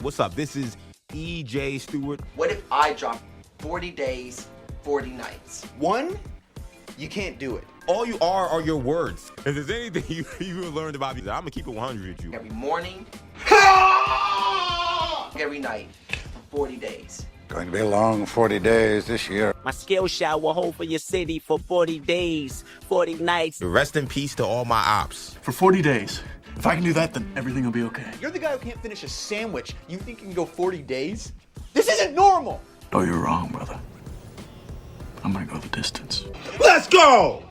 What's up? This is EJ Stewart. What if I drop 40 days, 40 nights? One, you can't do it. All you are your words. If there's anything you learned about me, I'm going to keep it 100 with you. Every morning, every night, for 40 days. Going to be a long 40 days this year. My skill shot will hold for your city for 40 days, 40 nights. Rest in peace to all my ops. For 40 days. If I can do that, then everything will be okay. You're the guy who can't finish a sandwich. You think you can go 40 days? This isn't normal! Oh, you're wrong, brother. I'm gonna go the distance. Let's go!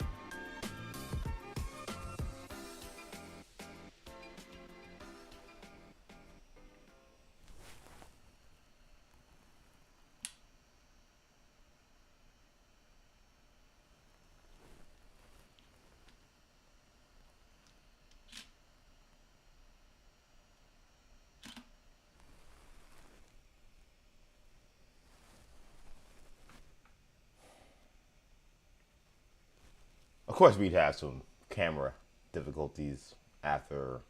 Of course, we'd have some camera difficulties after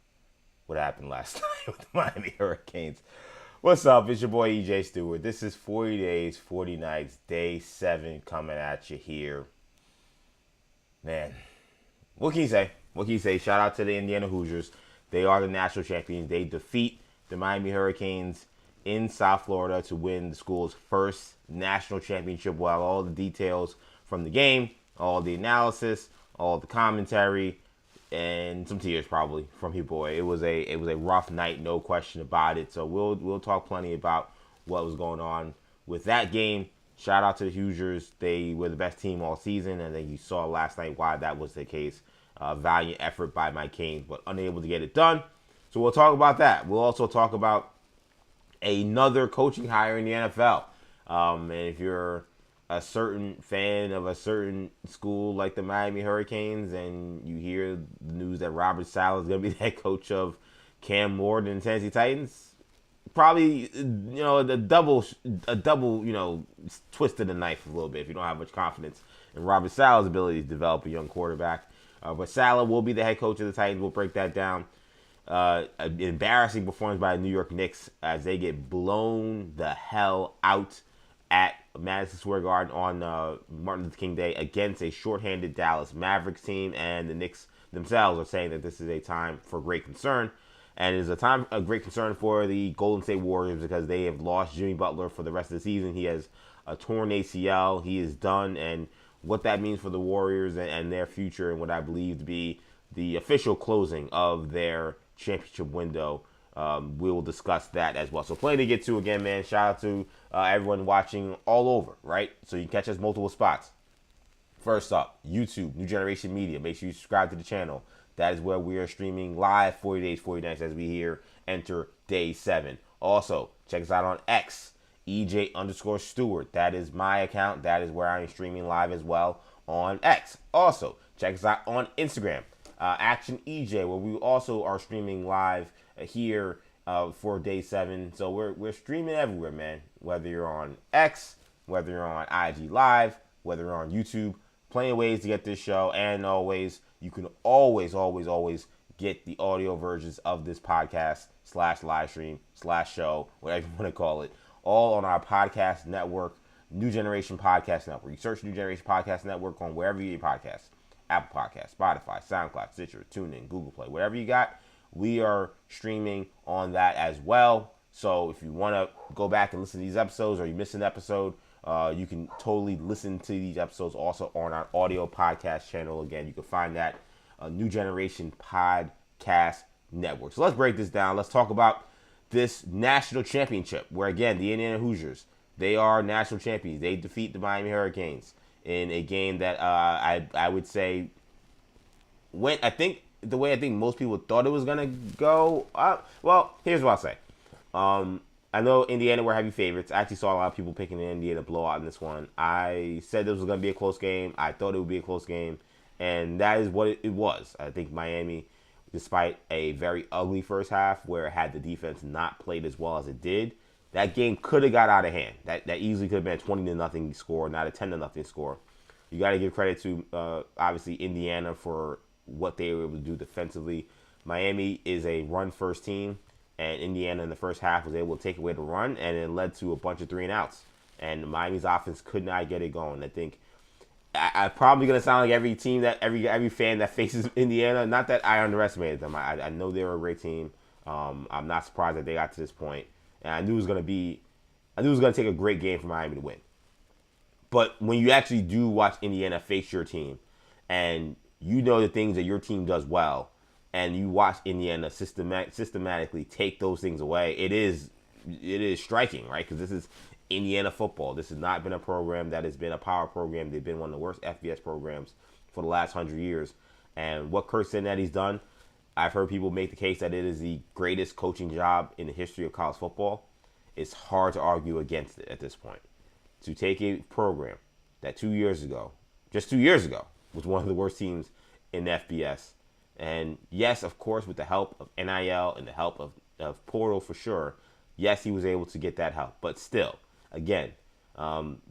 what happened last night with the Miami Hurricanes. What's up? It's your boy EJ Stewart. This is 40 Days, 40 Nights, Day 7 coming at you here. Man, what can you say? What can you say? Shout out to the Indiana Hoosiers. They are the national champions. They defeat the Miami Hurricanes in South Florida to win the school's first national championship. While all the details from the game, all the analysis, all the commentary, and some tears probably from your boy. It was a rough night, no question about it. So we'll talk plenty about what was going on with that game. Shout out to the Hoosiers. They were the best team all season, and then you saw last night why that was the case. Valiant effort by my Canes, but unable to get it done. So we'll talk about that. We'll also talk about another coaching hire in the NFL. And if you're a certain fan of a certain school like the Miami Hurricanes and you hear the news that Robert Saleh is going to be the head coach of Cam Ward and the Tennessee Titans, probably, a double, twist of the knife a little bit if you don't have much confidence in Robert Saleh's ability to develop a young quarterback. But Saleh will be the head coach of the Titans. We'll break that down. An embarrassing performance by the New York Knicks as they get blown the hell out at Madison Square Garden on Martin Luther King Day against a shorthanded Dallas Mavericks team, and the Knicks themselves are saying that this is a time for great concern, and it is a time of great concern for the Golden State Warriors because they have lost Jimmy Butler for the rest of the season. He has a torn ACL. He is done, and what that means for the Warriors and their future and what I believe to be the official closing of their championship window. We will discuss that as well. So plenty to get to again, man. Shout out to everyone watching all over, right? So you can catch us multiple spots. First up, YouTube, New Generation Media. Make sure you subscribe to the channel. That is where we are streaming live 40 days, 40 nights as we here enter day 7. Also, check us out on X, EJ_Stewart. That is my account. That is where I am streaming live as well on X. Also, check us out on Instagram, Action EJ, where we also are streaming live here for day 7. So we're streaming everywhere, man. Whether you're on X, whether you're on IG Live, whether you're on YouTube, plenty of ways to get this show. And always, you can always get the audio versions of this podcast / live stream / show, whatever you want to call it, all on our podcast network, New Generation Podcast Network. You search New Generation Podcast Network on wherever you get your podcasts. Apple Podcasts, Spotify, SoundCloud, Stitcher, TuneIn, Google Play, whatever you got. We are streaming on that as well. So if you want to go back and listen to these episodes or you missed an episode, you can totally listen to these episodes also on our audio podcast channel. Again, you can find that New Generation Podcast Network. So let's break this down. Let's talk about this national championship where, again, the Indiana Hoosiers, they are national champions. They defeat the Miami Hurricanes in a game that I would say went, the way I think most people thought it was going to go. Well, here's what I'll say. I know Indiana were heavy favorites. I actually saw a lot of people picking the Indiana blowout in this one. I said this was going to be a close game. I thought it would be a close game. And that is what it was. I think Miami, despite a very ugly first half where it had the defense not played as well as it did, that game could have got out of hand. That easily could have been a 20-0 score, not a 10-0 score. You got to give credit to, obviously, Indiana for what they were able to do defensively. Miami is a run-first team. And Indiana in the first half was able to take away the run, and it led to a bunch of 3-and-outs. And Miami's offense could not get it going. I think I'm probably gonna sound like every team that every fan that faces Indiana. Not that I underestimated them. I know they were a great team. I'm not surprised that they got to this point, and I knew it was gonna take a great game for Miami to win. But when you actually do watch Indiana face your team, and you know the things that your team does well, and you watch Indiana systematically take those things away, it is striking, right? Because this is Indiana football. This has not been a program that has been a power program. They've been one of the worst FBS programs for the last 100 years. And what Kurt Cincinnati's done, I've heard people make the case that it is the greatest coaching job in the history of college football. It's hard to argue against it at this point. To take a program that 2 years ago, just 2 years ago, was one of the worst teams in the FBS. And yes, of course, with the help of NIL and the help of Portal for sure, yes, he was able to get that help. But still, again,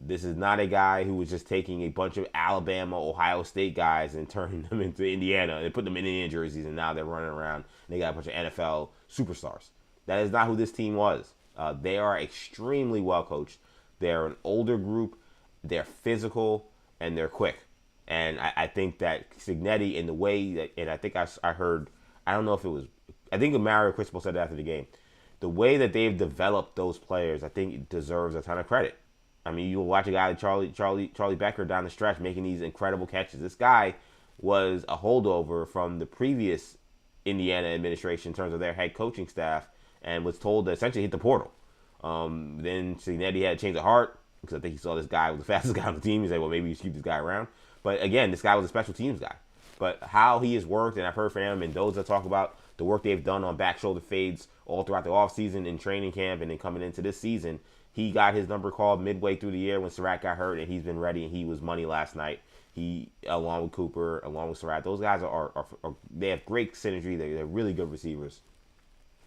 this is not a guy who was just taking a bunch of Alabama, Ohio State guys and turning them into Indiana and putting them in Indiana jerseys, and now they're running around and they got a bunch of NFL superstars. That is not who this team was. They are extremely well coached. They're an older group. They're physical and they're quick. And I think that Cignetti, in the way that, and I think I heard, I don't know if it was, I think Mario Cristobal said it after the game, the way that they've developed those players, I think it deserves a ton of credit. I mean, you'll watch a guy like Charlie Becker down the stretch making these incredible catches. This guy was a holdover from the previous Indiana administration in terms of their head coaching staff, and was told to essentially hit the portal. Then Cignetti had to change of heart because I think he saw this guy was the fastest guy on the team. He said, well, maybe you should keep this guy around. But again, this guy was a special teams guy. But how he has worked, and I've heard Fernando Mendoza talk about the work they've done on back shoulder fades all throughout the offseason in training camp and then coming into this season. He got his number called midway through the year when Surratt got hurt, and he's been ready, and he was money last night. He, along with Cooper, along with Surratt, those guys are they have great synergy. They're really good receivers.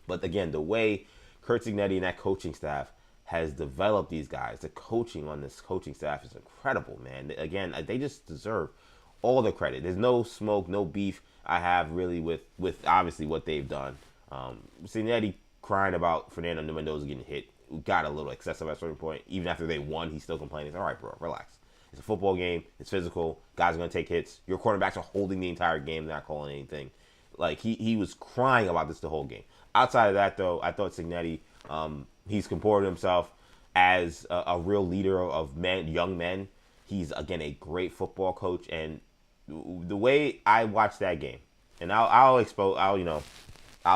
But again, the way Kurt Cignetti and that coaching staff has developed these guys, the coaching on this coaching staff is incredible, man. Again, they just deserve all the credit. There's no smoke, no beef I have really with obviously what they've done. Cignetti crying about Fernando Mendoza getting hit got a little excessive at a certain point. Even after they won, he's still complaining. It's all right, bro, relax. It's a football game. It's physical. Guys are going to take hits. Your quarterbacks are holding the entire game, not calling anything. Like, he was crying about this the whole game. Outside of that, though, I thought Cignetti, he's comported himself as a real leader of young men. He's, again, a great football coach. And the way I watched that game, and I'll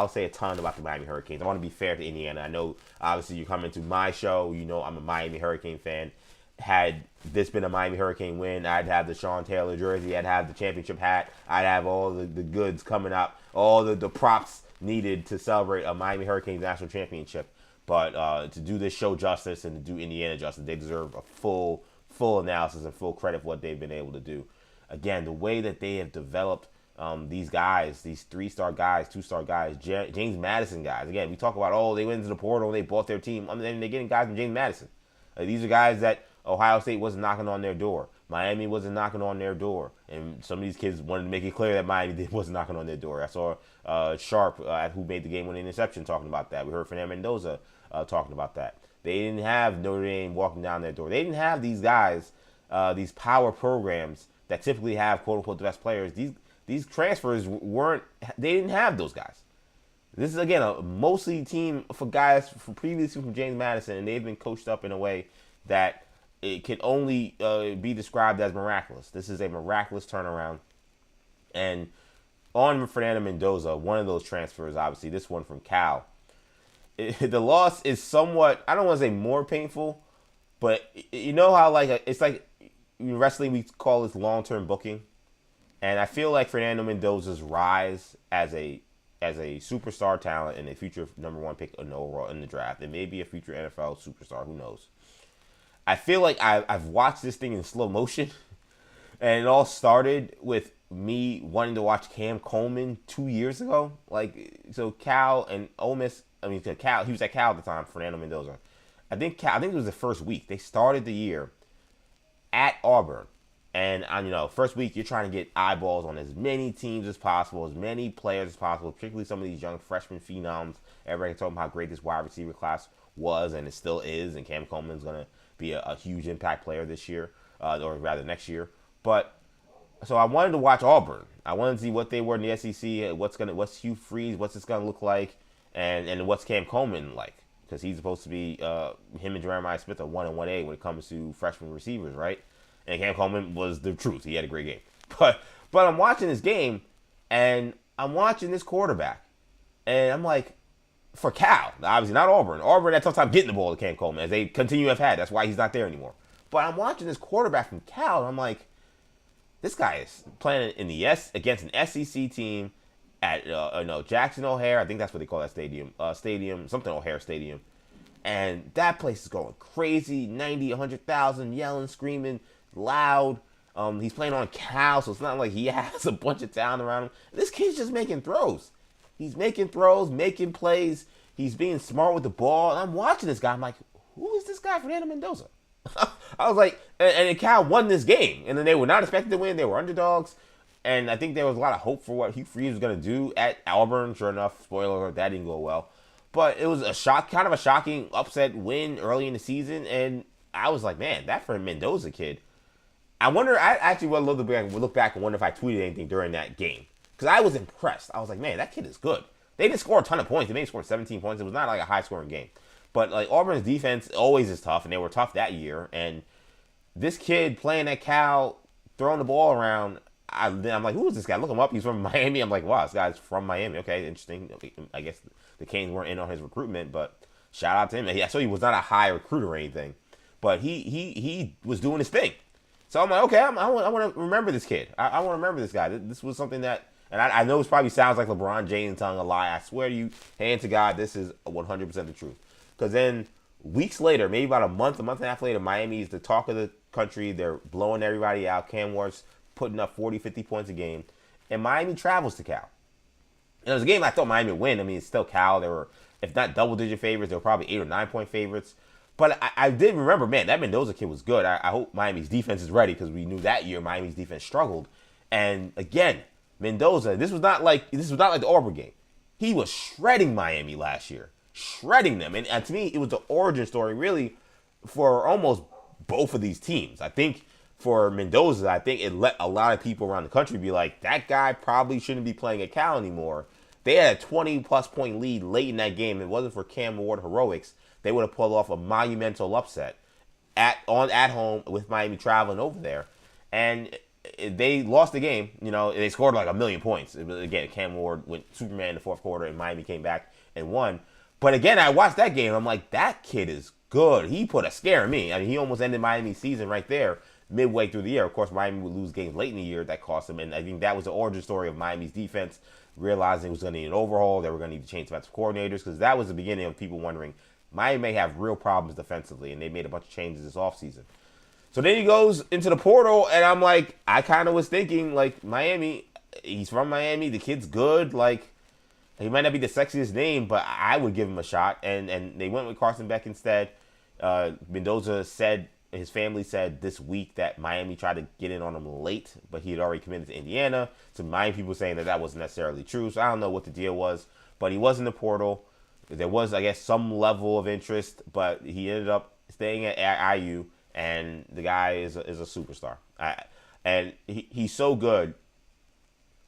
say a ton about the Miami Hurricanes. I want to be fair to Indiana. I know, obviously, you're coming to my show. You know I'm a Miami Hurricane fan. Had this been a Miami Hurricane win, I'd have the Sean Taylor jersey. I'd have the championship hat. I'd have all the goods coming up, all the props needed to celebrate a Miami Hurricanes national championship. But to do this show justice and to do Indiana justice, they deserve a full analysis and full credit for what they've been able to do. Again, the way that they have developed these guys, these 3-star guys, 2-star guys, James Madison guys. Again, we talk about, they went into the portal and they bought their team. And they're getting guys from James Madison. These are guys that Ohio State wasn't knocking on their door. Miami wasn't knocking on their door. And some of these kids wanted to make it clear that Miami wasn't knocking on their door. I saw Sharp, who made the game-winning interception, talking about that. We heard Fernando Mendoza talking about that. They didn't have Notre Dame walking down their door. They didn't have these guys, these power programs that typically have, quote-unquote, the best players. These transfers they didn't have those guys. This is, again, a mostly team for guys previously from James Madison, and they've been coached up in a way that it can only be described as miraculous. This is a miraculous turnaround. And on Fernando Mendoza, one of those transfers, obviously, this one from Cal, the loss is somewhat, I don't want to say more painful, but you know how it's like in wrestling we call this long-term booking. And I feel like Fernando Mendoza's rise as a superstar talent and a future number 1 pick in the draft, and maybe a future NFL superstar, who knows. I feel like I've watched this thing in slow motion, and it all started with me wanting to watch Cam Coleman 2 years ago. So Cal and Ole Miss, Cal, he was at Cal at the time, Fernando Mendoza. I think it was the first week. They started the year at Auburn, And on first week you're trying to get eyeballs on as many teams as possible, as many players as possible, particularly some of these young freshman phenoms. Everybody can talk about how great this wide receiver class was, and it still is. And Cam Coleman's going to be a huge impact player this year, or rather next year. But so I wanted to watch Auburn. I wanted to see what they were in the SEC. What's Hugh Freeze? What's this going to look like? And what's Cam Coleman like? Because he's supposed to be him and Jeremiah Smith are 1 and 1A when it comes to freshman receivers, right? And Cam Coleman was the truth. He had a great game. But I'm watching this game, and I'm watching this quarterback, and I'm like, for Cal, obviously not Auburn. Auburn had a tough time getting the ball to Cam Coleman, as they continue to have had. That's why he's not there anymore. But I'm watching this quarterback from Cal, and I'm like, this guy is playing in the against an SEC team at Jackson O'Hare. I think that's what they call that stadium. Something O'Hare Stadium. And that place is going crazy. 90, 100,000 yelling, screaming, loud. He's playing on Cal, so it's not like he has a bunch of talent around him. This kid's just making throws. He's making throws, making plays. He's being smart with the ball. And I'm watching this guy. I'm like, who is this guy, Fernando Mendoza? I was like, and Cal won this game. And then they were not expected to win. They were underdogs. And I think there was a lot of hope for what Hugh Freeze was going to do at Auburn. Sure enough, spoiler alert, that didn't go well. But it was kind of a shocking upset win early in the season. And I was like, man, that for a Mendoza kid. I actually would love to look back and wonder if I tweeted anything during that game. Because I was impressed. I was like, man, that kid is good. They didn't score a ton of points. They maybe scored 17 points. It was not like a high-scoring game. But like Auburn's defense always is tough, and they were tough that year. And this kid playing at Cal, throwing the ball around, I'm like, who is this guy? Look him up. He's from Miami. I'm like, wow, this guy's from Miami. Okay, interesting. I guess the Canes weren't in on his recruitment, but shout out to him. I saw he was not a high recruiter or anything, but he was doing his thing. So I'm like, okay, I want to remember this kid. I want to remember this guy. This was something that, and I know it probably sounds like LeBron James telling a lie. I swear to you, hand to God, this is 100% the truth. Because then weeks later, maybe about a month and a half later, Miami is the talk of the country. They're blowing everybody out. Cam Ward's putting up 40, 50 points a game. And Miami travels to Cal. And it was a game I thought Miami would win. I mean, it's still Cal. They were, if not double-digit favorites, they were probably 8 or 9 point favorites. But I did remember, man, that Mendoza kid was good. I hope Miami's defense is ready because we knew that year Miami's defense struggled. And again, Mendoza, this was not like the Auburn game. He was shredding Miami last year, shredding them. And to me, it was the origin story really for almost both of these teams. I think for Mendoza, I think it let a lot of people around the country be like, that guy probably shouldn't be playing at Cal anymore. They had a 20-plus point lead late in that game. It wasn't for Cam Ward heroics. They would have pulled off a monumental upset at home with Miami traveling over there. And they lost the game. They scored like 1 million points. Again, Cam Ward went Superman in the fourth quarter, and Miami came back and won. But again, I watched that game. I'm like, that kid is good. He put a scare in me. I mean, he almost ended Miami's season right there midway through the year. Of course, Miami would lose games late in the year that cost them. And I think that was the origin story of Miami's defense, realizing it was going to need an overhaul. They were going to need to change defensive coordinators because that was the beginning of people wondering, Miami may have real problems defensively, and they made a bunch of changes this offseason. So then he goes into the portal, and I'm like, I kind of was thinking, like, Miami, he's from Miami, the kid's good, like, he might not be the sexiest name, but I would give him a shot, and they went with Carson Beck instead. Mendoza said, his family said this week that Miami tried to get in on him late, but he had already committed to Indiana. So Miami people saying that wasn't necessarily true, so I don't know what the deal was, but he was in the portal. There was, I guess, some level of interest, but he ended up staying at IU, and the guy is a superstar. And he's so good.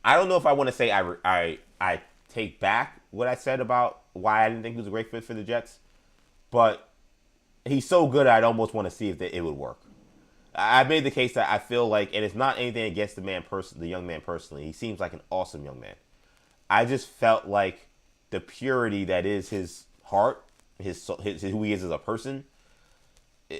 I don't know if I want to say I take back what I said about why I didn't think he was a great fit for the Jets, but he's so good I'd almost want to see if it would work. I made the case that I feel like, and it's not anything against the young man personally. He seems like an awesome young man. I just felt like the purity that is his heart, his who he is as a person,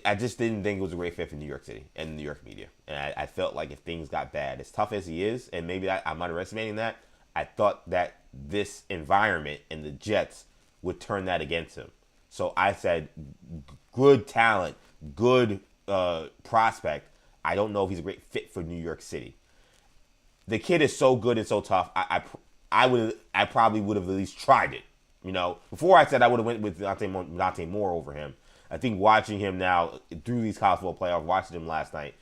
I just didn't think it was a great fit for New York City and the New York media. And I felt like if things got bad, as tough as he is, and maybe I'm underestimating that, I thought that this environment and the Jets would turn that against him. So I said, good talent, good prospect. I don't know if he's a great fit for New York City. The kid is so good and so tough. I probably would have at least tried it. Before I said I would have went with Dante Moore over him. I think watching him now through these college football playoffs, watching him last night,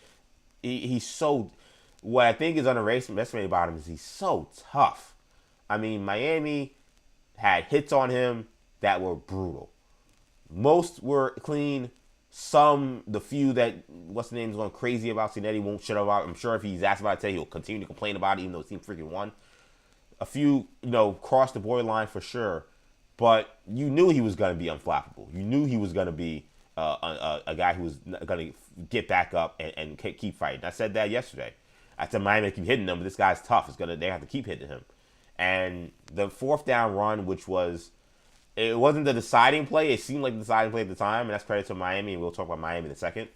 he's so. What I think is underestimated about him is he's so tough. I mean, Miami had hits on him that were brutal. Most were clean. Some, the few that what's the name is going crazy about, Netty won't shut up. I'm sure if he's asked about it today, he'll continue to complain about it, even though his team freaking won. A few, crossed the borderline for sure, but you knew he was going to be unflappable. You knew he was going to be a guy who was going to get back up and keep fighting. I said that yesterday. I said Miami keep hitting him, but this guy's tough. They have to keep hitting him. And the fourth down run, which it wasn't the deciding play. It seemed like the deciding play at the time, and that's credit to Miami, and we'll talk about Miami in a second.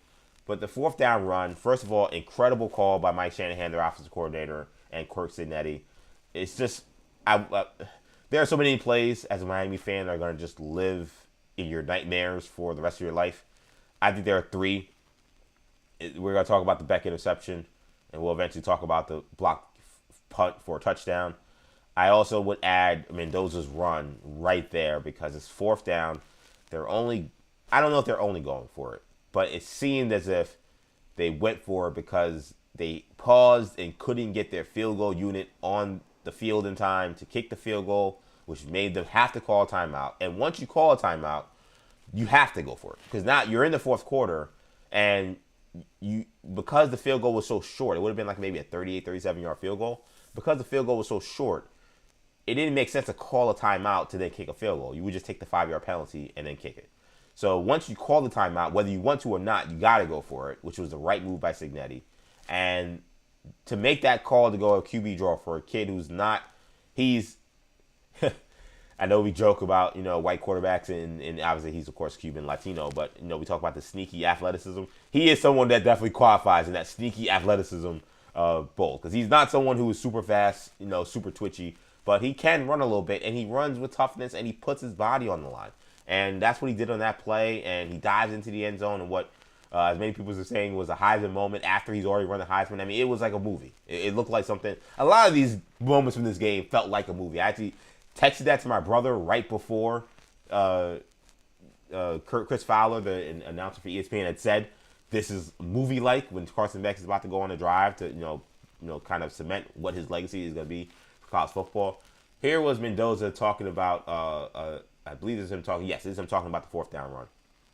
But the fourth down run, first of all, incredible call by Mike Shanahan, their offensive coordinator, and Kirk Netty. It's just, there are so many plays as a Miami fan that are going to just live in your nightmares for the rest of your life. I think there are three. We're going to talk about the Beck interception, and we'll eventually talk about the block punt for a touchdown. I also would add Mendoza's run right there because it's fourth down. I don't know if they're only going for it, but it seemed as if they went for it because they paused and couldn't get their field goal unit on the field in time to kick the field goal, which made them have to call a timeout. And once you call a timeout, you have to go for it because now you're in the fourth quarter, and because the field goal was so short, it would have been like maybe a 38, 37-yard field goal. Because the field goal was so short, it didn't make sense to call a timeout to then kick a field goal. You would just take the 5-yard penalty and then kick it. So once you call the timeout, whether you want to or not, you got to go for it, which was the right move by Signetti. And to make that call to go a QB draw for a kid who's not, I know we joke about, white quarterbacks and obviously he's, of course, Cuban Latino, but, we talk about the sneaky athleticism. He is someone that definitely qualifies in that sneaky athleticism bowl because he's not someone who is super fast, super twitchy, but he can run a little bit, and he runs with toughness, and he puts his body on the line. And that's what he did on that play, and he dives into the end zone, and what as many people are saying was a Heisman moment after he's already run the Heisman. I mean, it was like a movie. It looked like something. A lot of these moments from this game felt like a movie. I actually texted that to my brother right before Chris Fowler, the announcer for ESPN, had said, this is movie-like when Carson Beck is about to go on a drive to, kind of cement what his legacy is going to be college football. Here was Mendoza talking about, I believe this is him talking, yes, this is him talking about the fourth down run.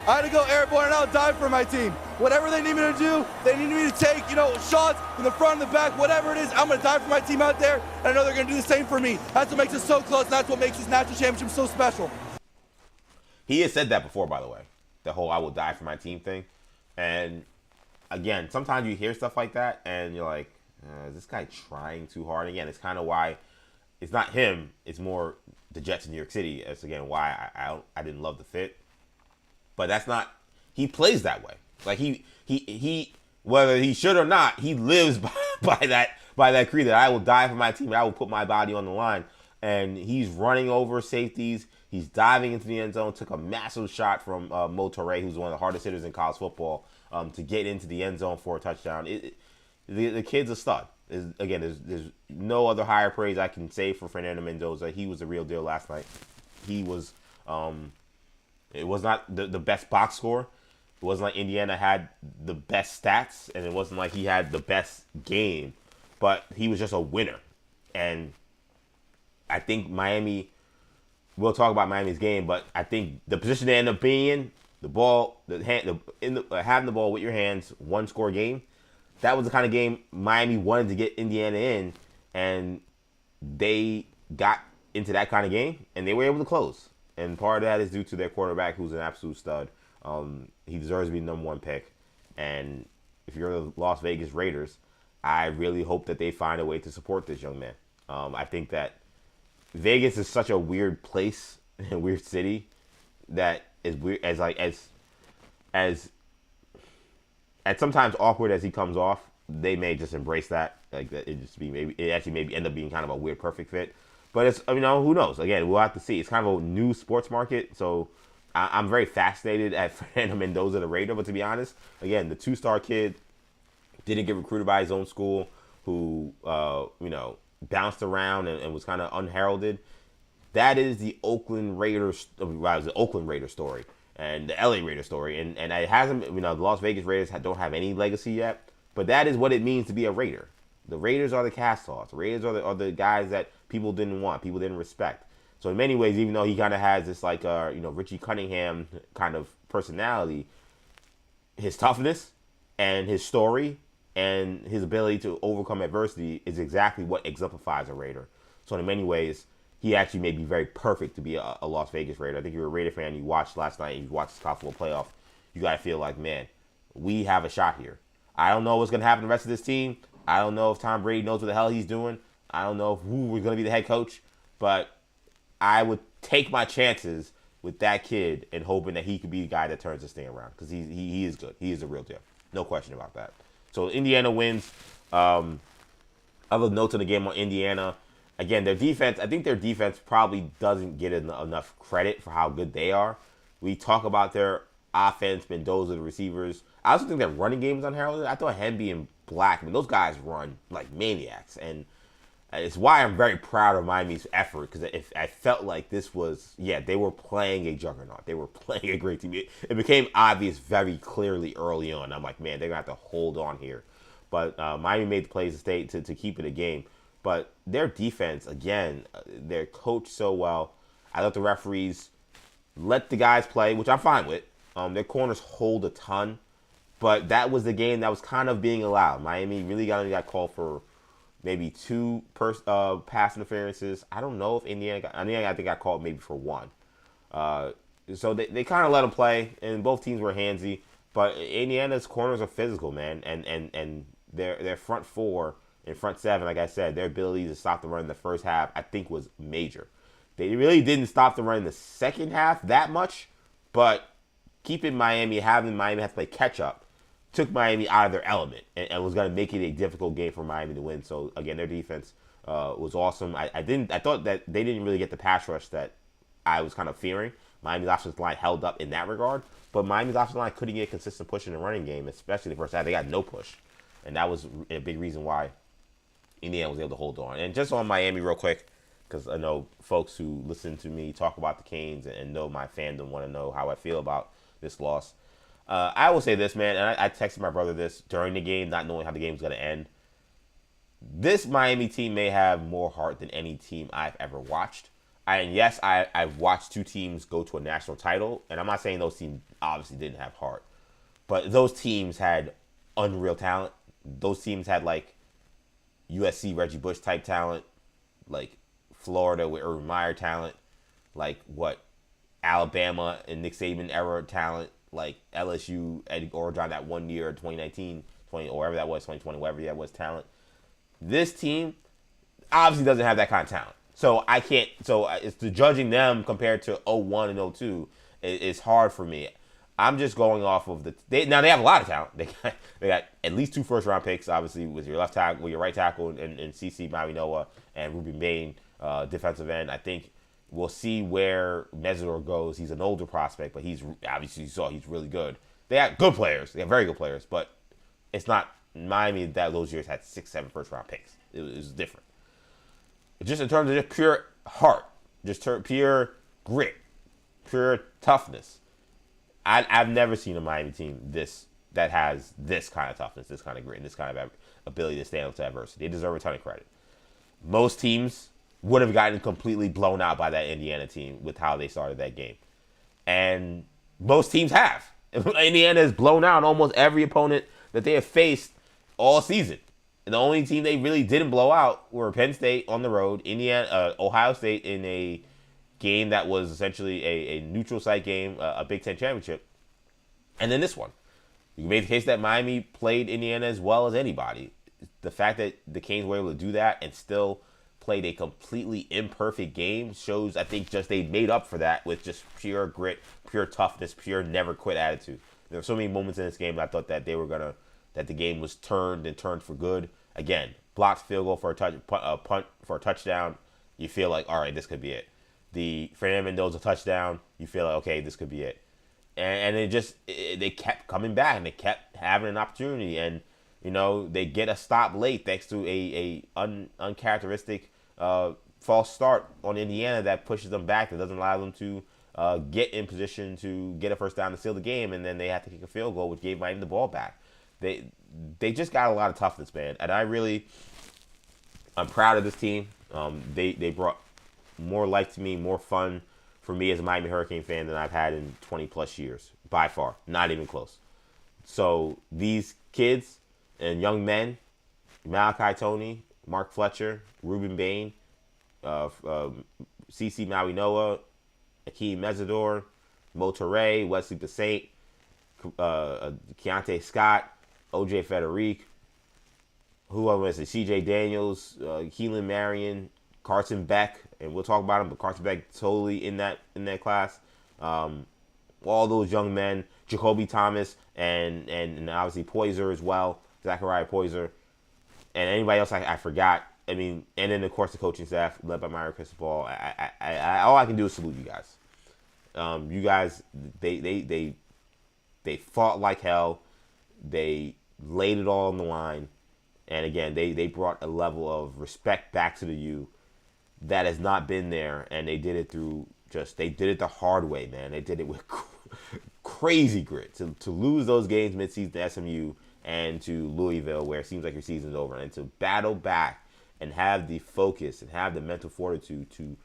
I had to go airborne and I'll die for my team. Whatever they need me to do, they need me to take, shots from the front and the back, whatever it is, I'm going to die for my team out there, and I know they're going to do the same for me. That's what makes us so close, and that's what makes this national championship so special. He has said that before, by the way, the whole I will die for my team thing. And again, sometimes you hear stuff like that, and you're like, is this guy trying too hard? Again, it's kind of why it's not him. It's more the Jets in New York City. That's, again, why I didn't love the fit. But that's not – he plays that way. Like, he whether he should or not, he lives by that creed that I will die for my team and I will put my body on the line. And he's running over safeties. He's diving into the end zone. Took a massive shot from Mo Toure, who's one of the hardest hitters in college football, to get into the end zone for a touchdown. The kid's a stud. There's no other higher praise I can say for Fernando Mendoza. He was the real deal last night. He was, it was not the best box score. It wasn't like Indiana had the best stats, and it wasn't like he had the best game, but he was just a winner. And I think Miami, we'll talk about Miami's game, but I think the position they end up being in, having the ball with your hands, one score game, that was the kind of game Miami wanted to get Indiana in, and they got into that kind of game, and they were able to close. And part of that is due to their quarterback, who's an absolute stud. He deserves to be the number one pick. And if you're the Las Vegas Raiders, I really hope that they find a way to support this young man. I think that Vegas is such a weird place, a weird city, that is weird as sometimes awkward as he comes off. They may just embrace that, like that. It actually maybe end up being kind of a weird perfect fit. But it's, who knows? Again, we'll have to see. It's kind of a new sports market, so I'm very fascinated at Fernando Mendoza, the Raider. But to be honest, again, the 2-star kid didn't get recruited by his own school, who bounced around and was kind of unheralded. That is the Oakland Raiders. The Oakland Raiders story and the LA Raiders story, and it hasn't. The Las Vegas Raiders don't have any legacy yet. But that is what it means to be a Raider. The Raiders are the cast-offs. The Raiders are the guys that people didn't want, people didn't respect. So in many ways, even though he kind of has this like Richie Cunningham kind of personality, his toughness and his story and his ability to overcome adversity is exactly what exemplifies a Raider. So in many ways, he actually may be very perfect to be a Las Vegas Raider. I think you're a Raider fan, you watched last night, and you watched the college football playoff, you got to feel like, man, we have a shot here. I don't know what's going to happen to the rest of this team. I don't know if Tom Brady knows what the hell he's doing. I don't know who was going to be the head coach. But I would take my chances with that kid and hoping that he could be the guy that turns this thing around. Because he is good. He is a real deal. No question about that. So Indiana wins. Other notes in the game on Indiana. Again, their defense, I think their defense probably doesn't get enough credit for how good they are. We talk about their offense, Mendoza, the receivers. I also think their running game is unheralded. I thought Hemby and Black, those guys run like maniacs. And it's why I'm very proud of Miami's effort, because I felt like this was, they were playing a juggernaut. They were playing a great team. It became obvious very clearly early on. I'm like, man, they're going to have to hold on here. But Miami made the plays to keep it a game. But their defense, again, they're coached so well. I thought the referees let the guys play, which I'm fine with. Their corners hold a ton. But that was the game that was kind of being allowed. Miami really got called for maybe 2 pass interferences. I don't know if Indiana I think got called maybe for 1. So they kind of let them play, and both teams were handsy. But Indiana's corners are physical, man. And their front 4 and front 7, like I said, their ability to stop the run in the first half, I think, was major. They really didn't stop the run in the second half that much, but having Miami have to play catch-up took Miami out of their element and was going to make it a difficult game for Miami to win. So, again, their defense was awesome. I thought that they didn't really get the pass rush that I was kind of fearing. Miami's offensive line held up in that regard, but Miami's offensive line couldn't get consistent push in the running game, especially in the first half. They got no push, and that was a big reason why Indiana was able to hold on. And just on Miami real quick, because I know folks who listen to me talk about the Canes and know my fandom want to know how I feel about this loss. I will say this, man, and I texted my brother this during the game, not knowing how the game was going to end. This Miami team may have more heart than any team I've ever watched. And yes, I've watched 2 teams go to a national title, and I'm not saying those teams obviously didn't have heart. But those teams had unreal talent. Those teams had, like, USC Reggie Bush type talent, like Florida with Urban Meyer talent, like Alabama and Nick Saban era talent, like LSU, Eddie Orgeron that one year, 2019, or whatever that was, 2020, whatever that was, talent. This team obviously doesn't have that kind of talent. So I can't, it's judging them compared to 01 and 02 is hard for me. I'm just going off of they have a lot of talent. They got at least 2 first-round picks, obviously, with your left tackle, with your right tackle, and CC Mavinoa and Ruby Main, defensive end. I think we'll see where Mesidor goes. He's an older prospect, but he's obviously, you saw, he's really good. They have good players. They have very good players, but it's not Miami that those years had 6, 7 first-round picks. It was different. Just in terms of just pure heart, just pure grit, pure toughness. I've never seen a Miami team that has this kind of toughness, this kind of grit, and this kind of ability to stand up to adversity. They deserve a ton of credit. Most teams would have gotten completely blown out by that Indiana team with how they started that game. And most teams have. Indiana has blown out almost every opponent that they have faced all season. And the only team they really didn't blow out were Penn State on the road, Ohio State in a game that was essentially a neutral site game, a Big Ten championship, and then this one. You can make the case that Miami played Indiana as well as anybody. The fact that the Canes were able to do that and still played a completely imperfect game shows, I think, just they made up for that with just pure grit, pure toughness, pure never quit attitude. There were so many moments in this game that I thought that that the game was turned for good. Again, blocked field goal for a punt for a touchdown. You feel like, all right, this could be it. The Fernando Mendoza touchdown, you feel like, okay, this could be it. And they kept coming back, and they kept having an opportunity. And, they get a stop late thanks to a uncharacteristic false start on Indiana that pushes them back, that doesn't allow them to get in position to get a first down to seal the game. And then they have to kick a field goal, which gave Miami the ball back. they just got a lot of toughness, man. And I'm proud of this team. They brought more life to me, more fun for me as a Miami Hurricane fan than I've had in 20 plus years, by far, not even close. So these kids and young men, Malachi Tony, Mark Fletcher, Ruben Bain, CeCe Maui Noah, Akeem Mesidor, Mo Toure, Wesley Basaint, Keontae Scott, OJ Federic, who I was CJ Daniels, Keelan Marion, Carson Beck, and we'll talk about him, but Carson Beck totally in that class. All those young men, Jacoby Thomas, and obviously Poyser as well, Zachariah Poyser, and anybody else I forgot. I mean, and then of course the coaching staff led by Mario Cristobal. All I can do is salute you guys. You guys, they fought like hell. They laid it all on the line, and again, they brought a level of respect back to the U that has not been there, and they did it through they did it the hard way, man. They did it with crazy grit to lose those games midseason to SMU and to Louisville, where it seems like your season's over, and to battle back and have the focus and have the mental fortitude to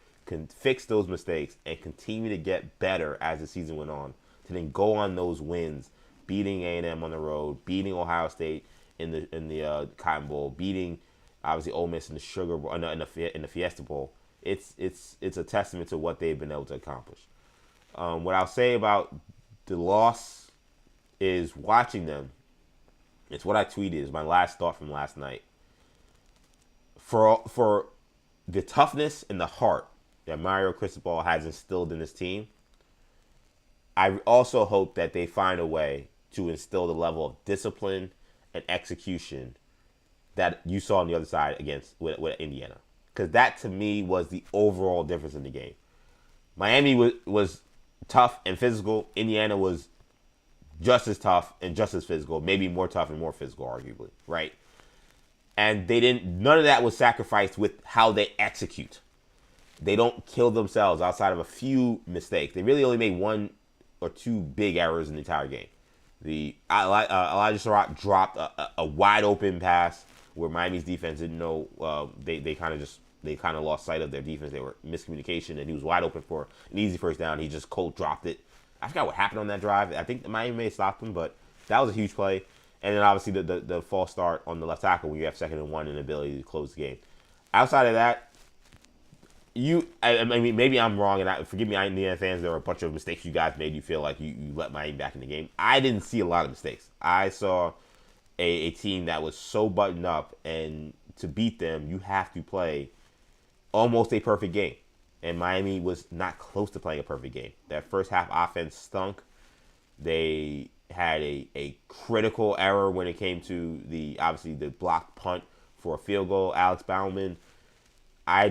fix those mistakes and continue to get better as the season went on, to then go on those wins, beating A&M on the road, beating Ohio State in the Cotton Bowl, beating obviously Ole Miss in the Sugar Bowl, in the Fiesta Bowl. It's a testament to what they've been able to accomplish. What I'll say about the loss is watching them. It's what I tweeted. It's my last thought from last night. For the toughness and the heart that Mario Cristobal has instilled in this team, I also hope that they find a way to instill the level of discipline and execution that you saw on the other side with Indiana. Because that, to me, was the overall difference in the game. Miami was tough and physical. Indiana was just as tough and just as physical, maybe more tough and more physical, arguably, right? And none of that was sacrificed with how they execute. They don't kill themselves outside of a few mistakes. They really only made one or two big errors in the entire game. Elijah Surratt dropped a wide open pass where Miami's defense didn't know. They kind of lost sight of their defense. They were miscommunication, and he was wide open for an easy first down. He just cold dropped it. I forgot what happened on that drive. I think Miami may have stopped him, but that was a huge play. And then obviously the false start on the left tackle when you have 2nd and 1 and the ability to close the game. Outside of that, I mean, maybe I'm wrong, and forgive me, Indiana fans, there were a bunch of mistakes you guys made you feel like you let Miami back in the game. I didn't see a lot of mistakes. I saw a team that was so buttoned up, and to beat them, you have to play almost a perfect game. And Miami was not close to playing a perfect game. That first half offense stunk. They had a critical error when it came to the blocked punt for a field goal. Alex Bauman, I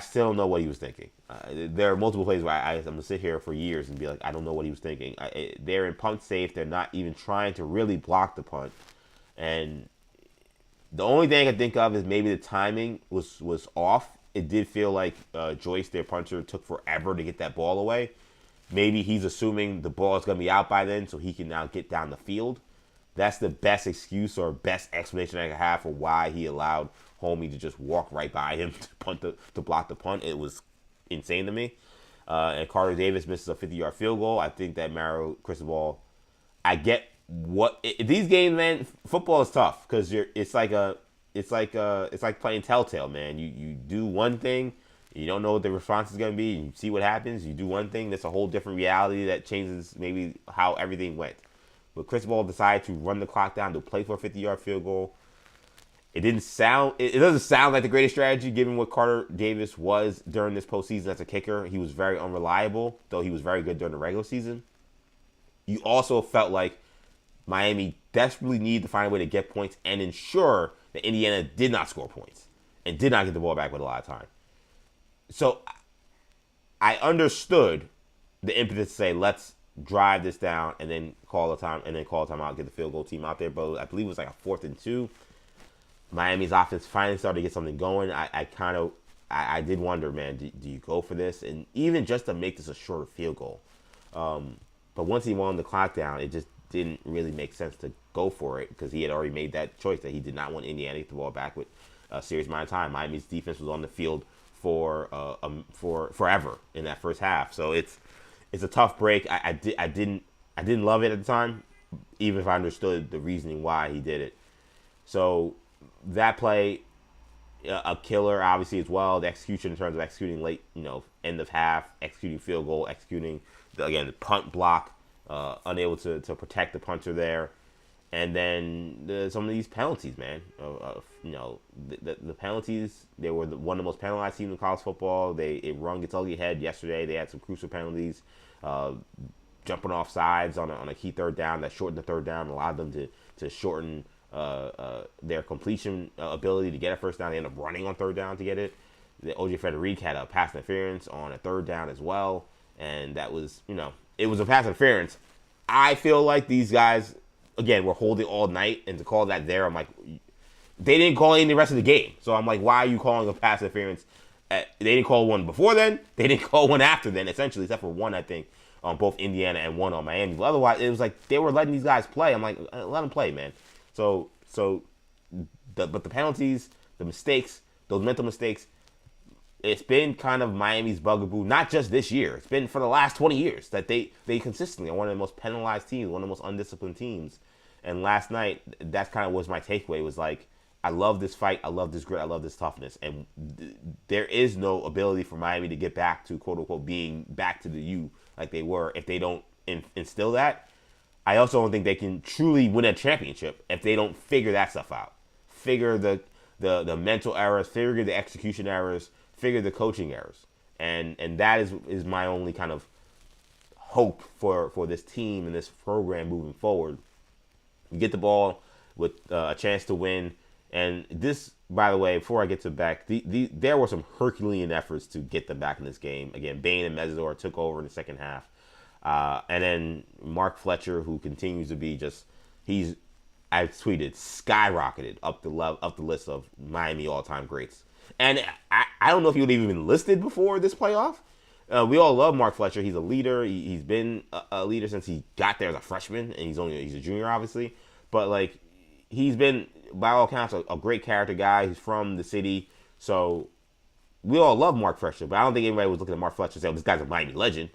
still don't know what he was thinking. There are multiple plays where I'm going to sit here for years and be like, I don't know what he was thinking. They're in punt safe. They're not even trying to really block the punt. And the only thing I can think of is maybe the timing was off. It did feel like Joyce, their punter, took forever to get that ball away. Maybe he's assuming the ball is going to be out by then so he can now get down the field. That's the best excuse or best explanation I can have for why he allowed Homie to just walk right by him to block the punt. It was insane to me. And Carter Davis misses a 50-yard field goal. I think that Mario Cristobal, I get these games, man. Football is tough because it's like playing Telltale, man. You do one thing, you don't know what the response is going to be. You see what happens. You do one thing, that's a whole different reality that changes maybe how everything went. But Cristobal decided to run the clock down to play for a 50-yard field goal. It doesn't sound like the greatest strategy given what Carter Davis was during this postseason as a kicker. He was very unreliable, though he was very good during the regular season. You also felt like Miami desperately needed to find a way to get points and ensure that Indiana did not score points and did not get the ball back with a lot of time. So I understood the impetus to say, let's drive this down and then call a timeout, get the field goal team out there. But I believe it was like a 4th and 2. Miami's offense finally started to get something going. I did wonder, man, do you go for this? And even just to make this a shorter field goal. But once he wound the clock down, it just didn't really make sense to go for it because he had already made that choice that he did not want Indiana to get the ball back with a serious amount of time. Miami's defense was on the field for forever in that first half, so it's a tough break. I didn't love it at the time, even if I understood the reasoning why he did it. So that play, a killer obviously as well. The execution in terms of executing late, end of half, executing field goal, executing the punt block, unable to protect the punter there, and then some of these penalties, man. The penalties, they were one of the most penalized teams in college football. It rung its ugly head yesterday. They had some crucial penalties, jumping off sides on a key third down that shortened the third down, allowed them to shorten their completion ability to get a first down. They ended up running on third down to get it. The O.J. Frederick had a pass interference on a third down as well, and that was, it was a pass interference. I feel like these guys, again, were holding all night, and to call that there, I'm like, they didn't call any the rest of the game. So I'm like, why are you calling a pass interference? They didn't call one before then. They didn't call one after then, essentially, except for one, I think, on both Indiana and one on Miami. But otherwise, it was like they were letting these guys play. I'm like, let them play, man. But the penalties, the mistakes, those mental mistakes, it's been kind of Miami's bugaboo, not just this year. It's been for the last 20 years that they consistently are one of the most penalized teams, one of the most undisciplined teams. And last night, that kind of was my takeaway, was like, I love this fight, I love this grit, I love this toughness. And there is no ability for Miami to get back to, quote-unquote, being back to the U like they were if they don't instill that. I also don't think they can truly win a championship if they don't figure that stuff out. Figure the mental errors, figure the execution errors, figure the coaching errors. And that is my only kind of hope for this team and this program moving forward. You get the ball with a chance to win. And this, by the way, before I get to back, there were some Herculean efforts to get them back in this game. Again, Bain and Mesidor took over in the second half. And then Mark Fletcher, who continues to be I tweeted, skyrocketed up the list of Miami all-time greats. And I don't know if he would have even been listed before this playoff. We all love Mark Fletcher. He's a leader. He's been a leader since he got there as a freshman, and he's a junior, obviously. But like, he's been, by all accounts, a great character guy. He's from the city, so we all love Mark Fletcher. But I don't think anybody was looking at Mark Fletcher and saying, "Oh, this guy's a Miami legend."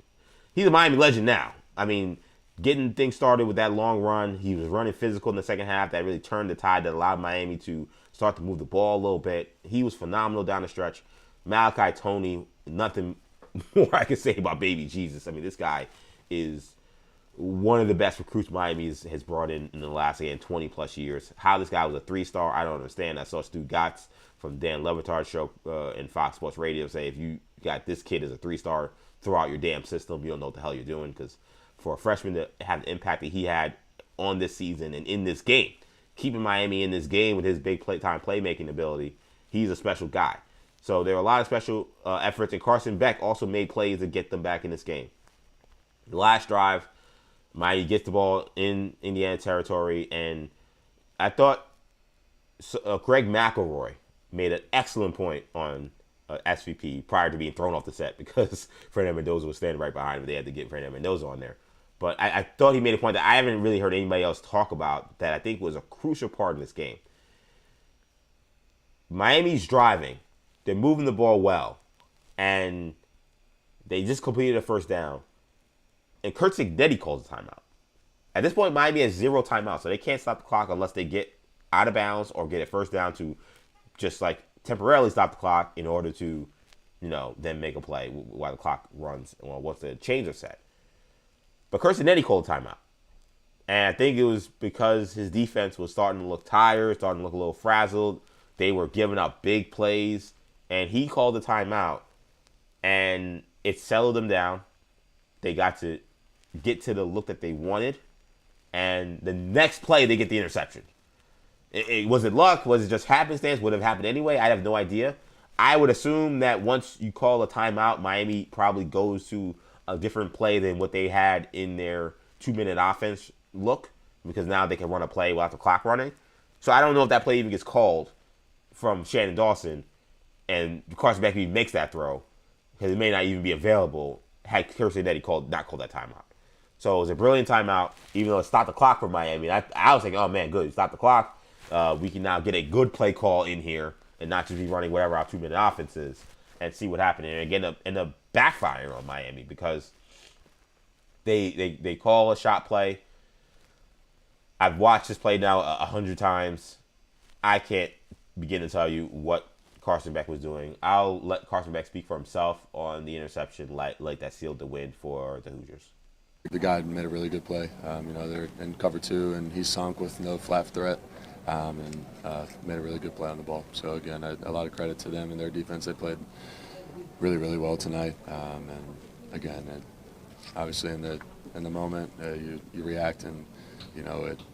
He's a Miami legend now. I mean, getting things started with that long run, he was running physical in the second half. That really turned the tide that allowed Miami to start to move the ball a little bit. He was phenomenal down the stretch. Malachi Toney, nothing more I can say about baby Jesus. I mean, this guy is one of the best recruits Miami has brought in the last, again, 20-plus years. How this guy was a 3-star, I don't understand. I saw Stu Gatz from Dan Le Batard's show in Fox Sports Radio say, if you got this kid as a 3-star throughout your damn system, you don't know what the hell you're doing. Because for a freshman to have the impact that he had on this season and in this game, keeping Miami in this game with his big time playmaking ability, he's a special guy. So there are a lot of special efforts, and Carson Beck also made plays to get them back in this game. The last drive, Miami gets the ball in Indiana territory, and I thought Greg McElroy made an excellent point on SVP prior to being thrown off the set because Fernando Mendoza was standing right behind him. They had to get Fernando Mendoza on there. But I thought he made a point that I haven't really heard anybody else talk about that I think was a crucial part in this game. Miami's driving. They're moving the ball well. And they just completed a first down. And Kurt Cignetti calls a timeout. At this point, Miami has 0 timeouts, so they can't stop the clock unless they get out of bounds or get a first down to just like temporarily stop the clock in order to, then make a play while the clock runs or once the chains are set. But Kurt Cignetti called a timeout. And I think it was because his defense was starting to look tired, starting to look a little frazzled. They were giving up big plays, and he called a timeout, and it settled them down. They got to get to the look that they wanted, and the next play they get the interception. Was it luck? Was it just happenstance? Would it have happened anyway? I have no idea. I would assume that once you call a timeout, Miami probably goes to a different play than what they had in their 2-minute offense look, because now they can run a play without the clock running. So I don't know if that play even gets called from Shannon Dawson and Carson Beck makes that throw, because it may not even be available had Kurt Cignetti not called that timeout. So it was a brilliant timeout, even though it stopped the clock for Miami. I was thinking, oh man, good, stop the clock. We can now get a good play call in here and not just be running whatever our 2-minute offense is and see what happened. And again, end up backfiring on Miami because they call a shot play. I've watched this play now 100 times. I can't begin to tell you what Carson Beck was doing. I'll let Carson Beck speak for himself on the interception like that sealed the win for the Hoosiers. The guy made a really good play. They're in cover 2, and he sunk with no flat threat, and made a really good play on the ball. So again, a lot of credit to them and their defense. They played really, really well tonight. And again, obviously in the moment, you react, and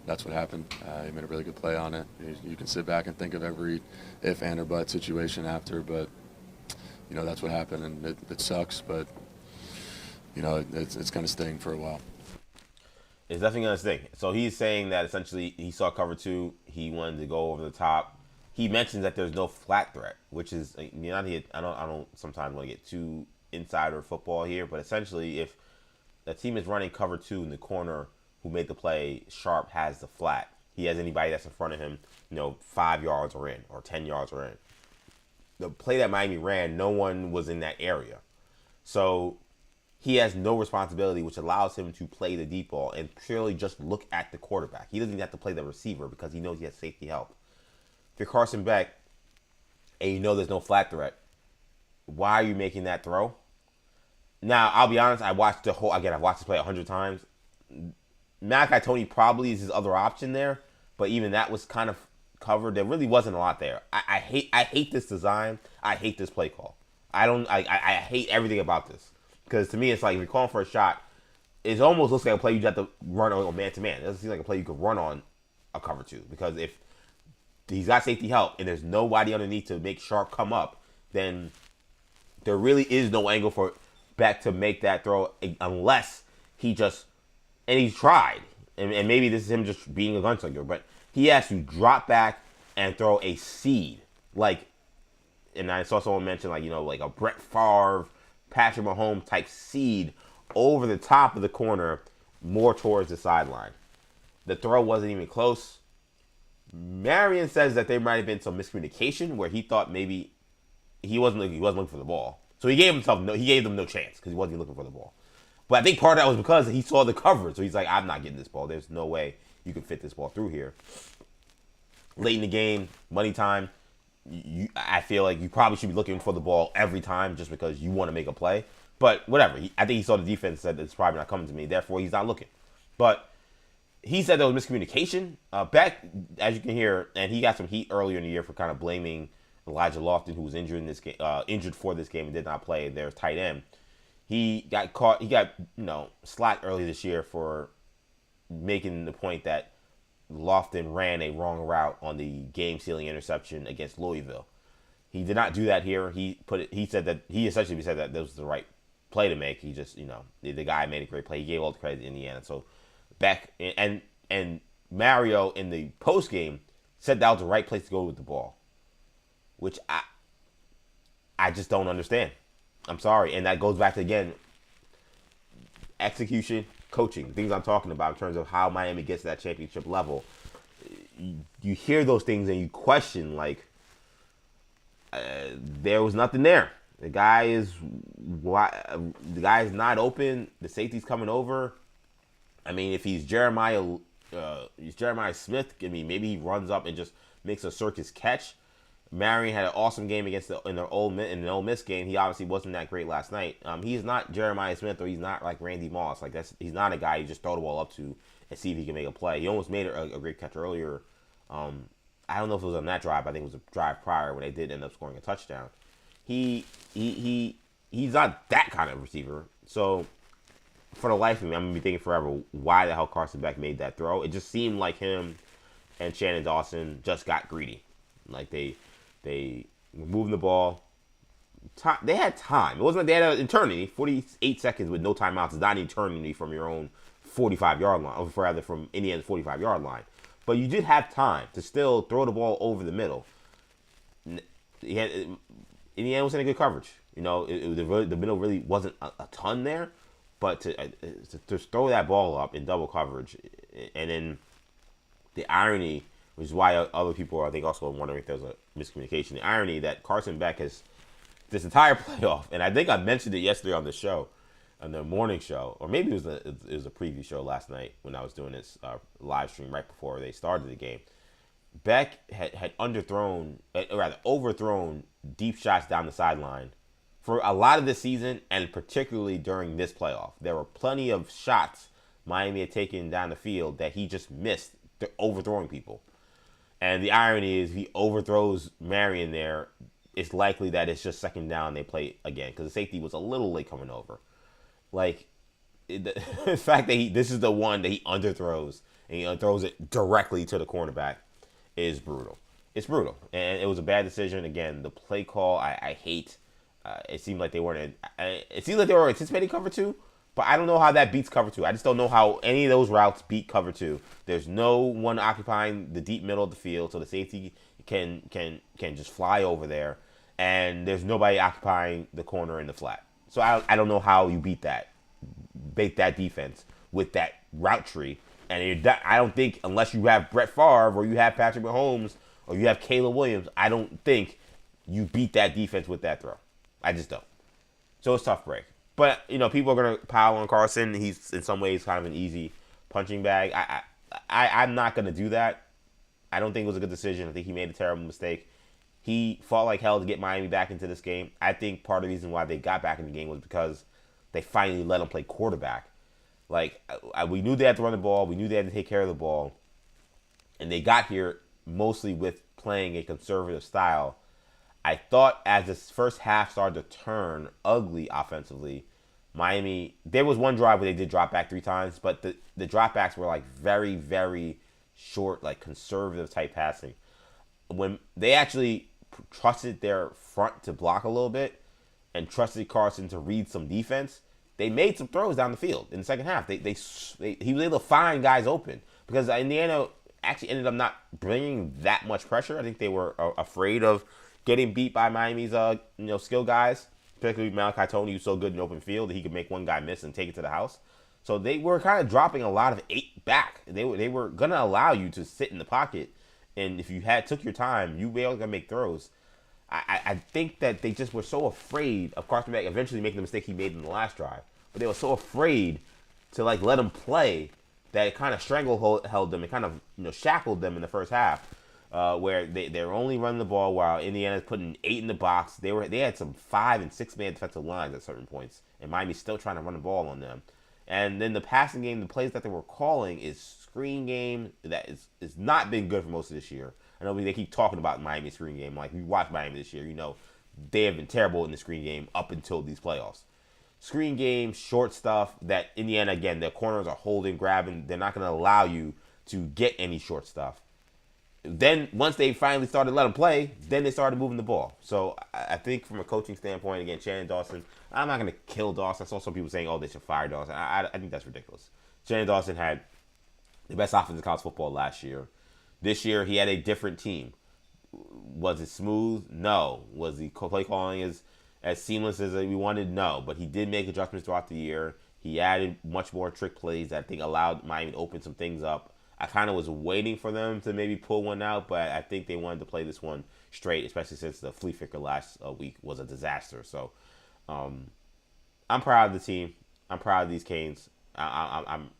that's what happened. He made a really good play on it. You can sit back and think of every if, and, or but situation after, but that's what happened, and it sucks, but it's going to sting for a while. It's definitely going to sting. So he's saying that essentially he saw cover 2. He wanted to go over the top. He mentions that there's no flat threat, which is I don't sometimes want to get too insider football here, but essentially if the team is running cover 2 in the corner who made the play, Sharp has the flat. He has anybody that's in front of him, 5 yards or in or 10 yards or in. The play that Miami ran, no one was in that area. So he has no responsibility, which allows him to play the deep ball and purely just look at the quarterback. He doesn't even have to play the receiver because he knows he has safety help. If you're Carson Beck and there's no flat threat, why are you making that throw? Now, I'll be honest, I've watched this play 100 times. Malachi Tony probably is his other option there, but even that was kind of covered. There really wasn't a lot there. I hate this design. I hate this play call. I hate everything about this. Because to me, it's like if you're calling for a shot, it almost looks like a play you have to run on man-to-man. It doesn't seem like a play you could run on a cover 2. Because if he's got safety help and there's nobody underneath to make Sharp come up, then there really is no angle for Beck to make that throw unless he's tried. And maybe this is him just being a gunslinger, but he has to drop back and throw a seed. And I saw someone mention like a Brett Favre, Patrick Mahomes type seed over the top of the corner, more towards the sideline. The throw wasn't even close. Marion says that there might have been some miscommunication where he thought maybe he wasn't looking for the ball. So he gave them no chance because he wasn't looking for the ball. But I think part of that was because he saw the coverage. So he's like, I'm not getting this ball. There's no way you can fit this ball through here. Late in the game, money time, I feel like you probably should be looking for the ball every time just because you want to make a play. But whatever. I think he saw the defense and said it's probably not coming to me. Therefore, he's not looking. But he said there was miscommunication. Beck, as you can hear, and he got some heat earlier in the year for kind of blaming Elijah Lofton, who was injured in this game, injured for this game and did not play. Their tight end. He got caught. He got slapped early this year for making the point that Lofton ran a wrong route on the game-sealing interception against Louisville. He did not do that here. He essentially said that this was the right play to make. He just, the guy made a great play. He gave all the credit to Indiana. So Beck and Mario in the post game said that was the right place to go with the ball, which I just don't understand. I'm sorry, and that goes back to again execution. Coaching, things I'm talking about in terms of how Miami gets to that championship level. You hear those things and you question, there was nothing there. The guy is not open. The safety's coming over. I mean, if he's Jeremiah Smith, maybe he runs up and just makes a circus catch. Marion had an awesome game in the Ole Miss game. He obviously wasn't that great last night. He's not Jeremiah Smith, or he's not like Randy Moss. He's not a guy you just throw the ball up to and see if he can make a play. He almost made a great catch earlier. I don't know if it was on that drive. I think it was a drive prior when they did end up scoring a touchdown. He's not that kind of receiver. So for the life of me, I'm gonna be thinking forever why the hell Carson Beck made that throw. It just seemed like him and Shannon Dawson just got greedy. They were moving the ball. They had time. It wasn't like they had an eternity. 48 seconds with no timeouts is not an eternity from your own 45-yard line, or rather from Indiana's 45-yard line. But you did have time to still throw the ball over the middle. Indiana was in a good coverage. The middle really wasn't a ton there, But to throw that ball up in double coverage, and then the irony, which is why other people are, I think, also wondering if there's a miscommunication. The irony that Carson Beck has this entire playoff, and I think I mentioned it yesterday on the show, on the morning show, or maybe it was a preview show last night when I was doing this live stream right before they started the game. Beck had overthrown deep shots down the sideline for a lot of this season, and particularly during this playoff. There were plenty of shots Miami had taken down the field that he just missed, overthrowing people. And the irony is, he overthrows Marion there. It's likely that it's just second down, they play again, because the safety was a little late coming over. Like, the fact that this is the one that he underthrows, and he throws it directly to the cornerback, is brutal. It's brutal. And it was a bad decision. Again, the play call, I hate. It seemed like they weren't. It seemed like they were anticipating cover 2, but I don't know how that beats cover 2. I just don't know how any of those routes beat cover 2. There's no one occupying the deep middle of the field, so the safety can just fly over there, and there's nobody occupying the corner in the flat. So I don't know how you beat that defense with that route tree. And I don't think, unless you have Brett Favre or you have Patrick Mahomes or you have Caleb Williams, I don't think you beat that defense with that throw. I just don't. So it's a tough break. But, people are going to pile on Carson. He's, in some ways, kind of an easy punching bag. I'm not going to do that. I don't think it was a good decision. I think he made a terrible mistake. He fought like hell to get Miami back into this game. I think part of the reason why they got back in the game was because they finally let him play quarterback. Like, we knew they had to run the ball. We knew they had to take care of the ball. And they got here mostly with playing a conservative style. I thought as this first half started to turn ugly offensively, Miami, there was one drive where they did drop back 3 times, but the dropbacks were like very, very short, like conservative type passing. When they actually trusted their front to block a little bit and trusted Carson to read some defense, they made some throws down the field in the second half. He was able to find guys open because Indiana actually ended up not bringing that much pressure. I think they were afraid of getting beat by Miami's skill guys, particularly Malachi Tony, who's so good in open field that he could make one guy miss and take it to the house. So they were kind of dropping a lot of 8 back. They were going to allow you to sit in the pocket, and if you took your time, you were able to make throws. I think that they just were so afraid of Carson Beck eventually making the mistake he made in the last drive. But they were so afraid to let him play that it kind of strangled them. It kind of shackled them in the first half, where they were only running the ball while Indiana's putting 8 in the box. They had some 5 and 6 man defensive lines at certain points, and Miami's still trying to run the ball on them. And then the passing game, the plays that they were calling is screen game that is not been good for most of this year. I know they keep talking about Miami's screen game. Like, we watched Miami this year, they have been terrible in the screen game up until these playoffs. Screen game, short stuff that Indiana, again, their corners are holding, grabbing. They're not going to allow you to get any short stuff. Then once they finally started to let them play, then they started moving the ball. So I think from a coaching standpoint, again, Shannon Dawson, I'm not going to kill Dawson. I saw some people saying, they should fire Dawson. I think that's ridiculous. Shannon Dawson had the best offense in college football last year. This year, he had a different team. Was it smooth? No. Was the play calling as seamless as we wanted? No. But he did make adjustments throughout the year. He added much more trick plays that I think allowed Miami to open some things up. I kind of was waiting for them to maybe pull one out, but I think they wanted to play this one straight, especially since the flea flicker last week was a disaster. So I'm proud of the team. I'm proud of these Canes. I'm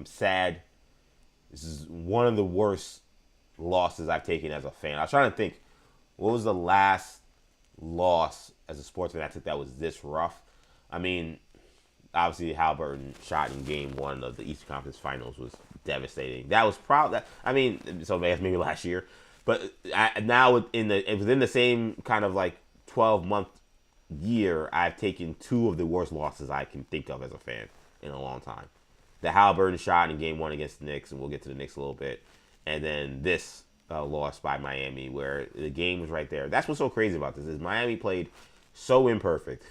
sad. This is one of the worst losses I've taken as a fan. I was trying to think, what was the last loss as a sportsman I took that was this rough? I mean, obviously the Halliburton shot in Game 1 of the Eastern Conference Finals was devastating. That was probably, so maybe last year, but now within the same kind of 12-month year, I've taken 2 of the worst losses I can think of as a fan in a long time. The Halliburton shot in Game 1 against the Knicks, and we'll get to the Knicks a little bit. And then this loss by Miami, where the game was right there. That's what's so crazy about this, is Miami played so imperfect,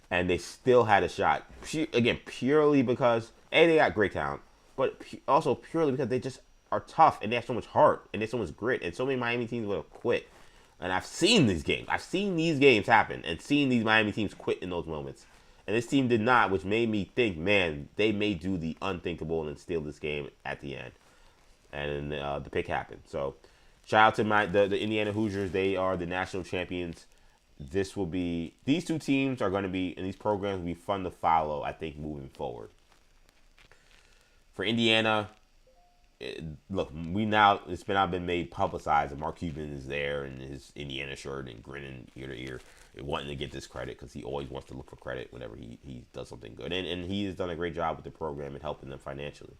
and they still had a shot. Again, purely because, they got great talent, but also purely because they just are tough, and they have so much heart, and they have so much grit, and so many Miami teams would have quit. And I've seen these games. I've seen these games happen, and seen these Miami teams quit in those moments. And this team did not, which made me think, man, they may do the unthinkable and steal this game at the end. And the pick happened. So shout out to the Indiana Hoosiers. They are the national champions. These two teams are going to be, and these programs will be fun to follow, I think, moving forward. For Indiana, look, it's been made publicized, and Mark Cuban is there in his Indiana shirt and grinning ear to ear, wanting to get this credit because he always wants to look for credit whenever he does something good. And he has done a great job with the program and helping them financially.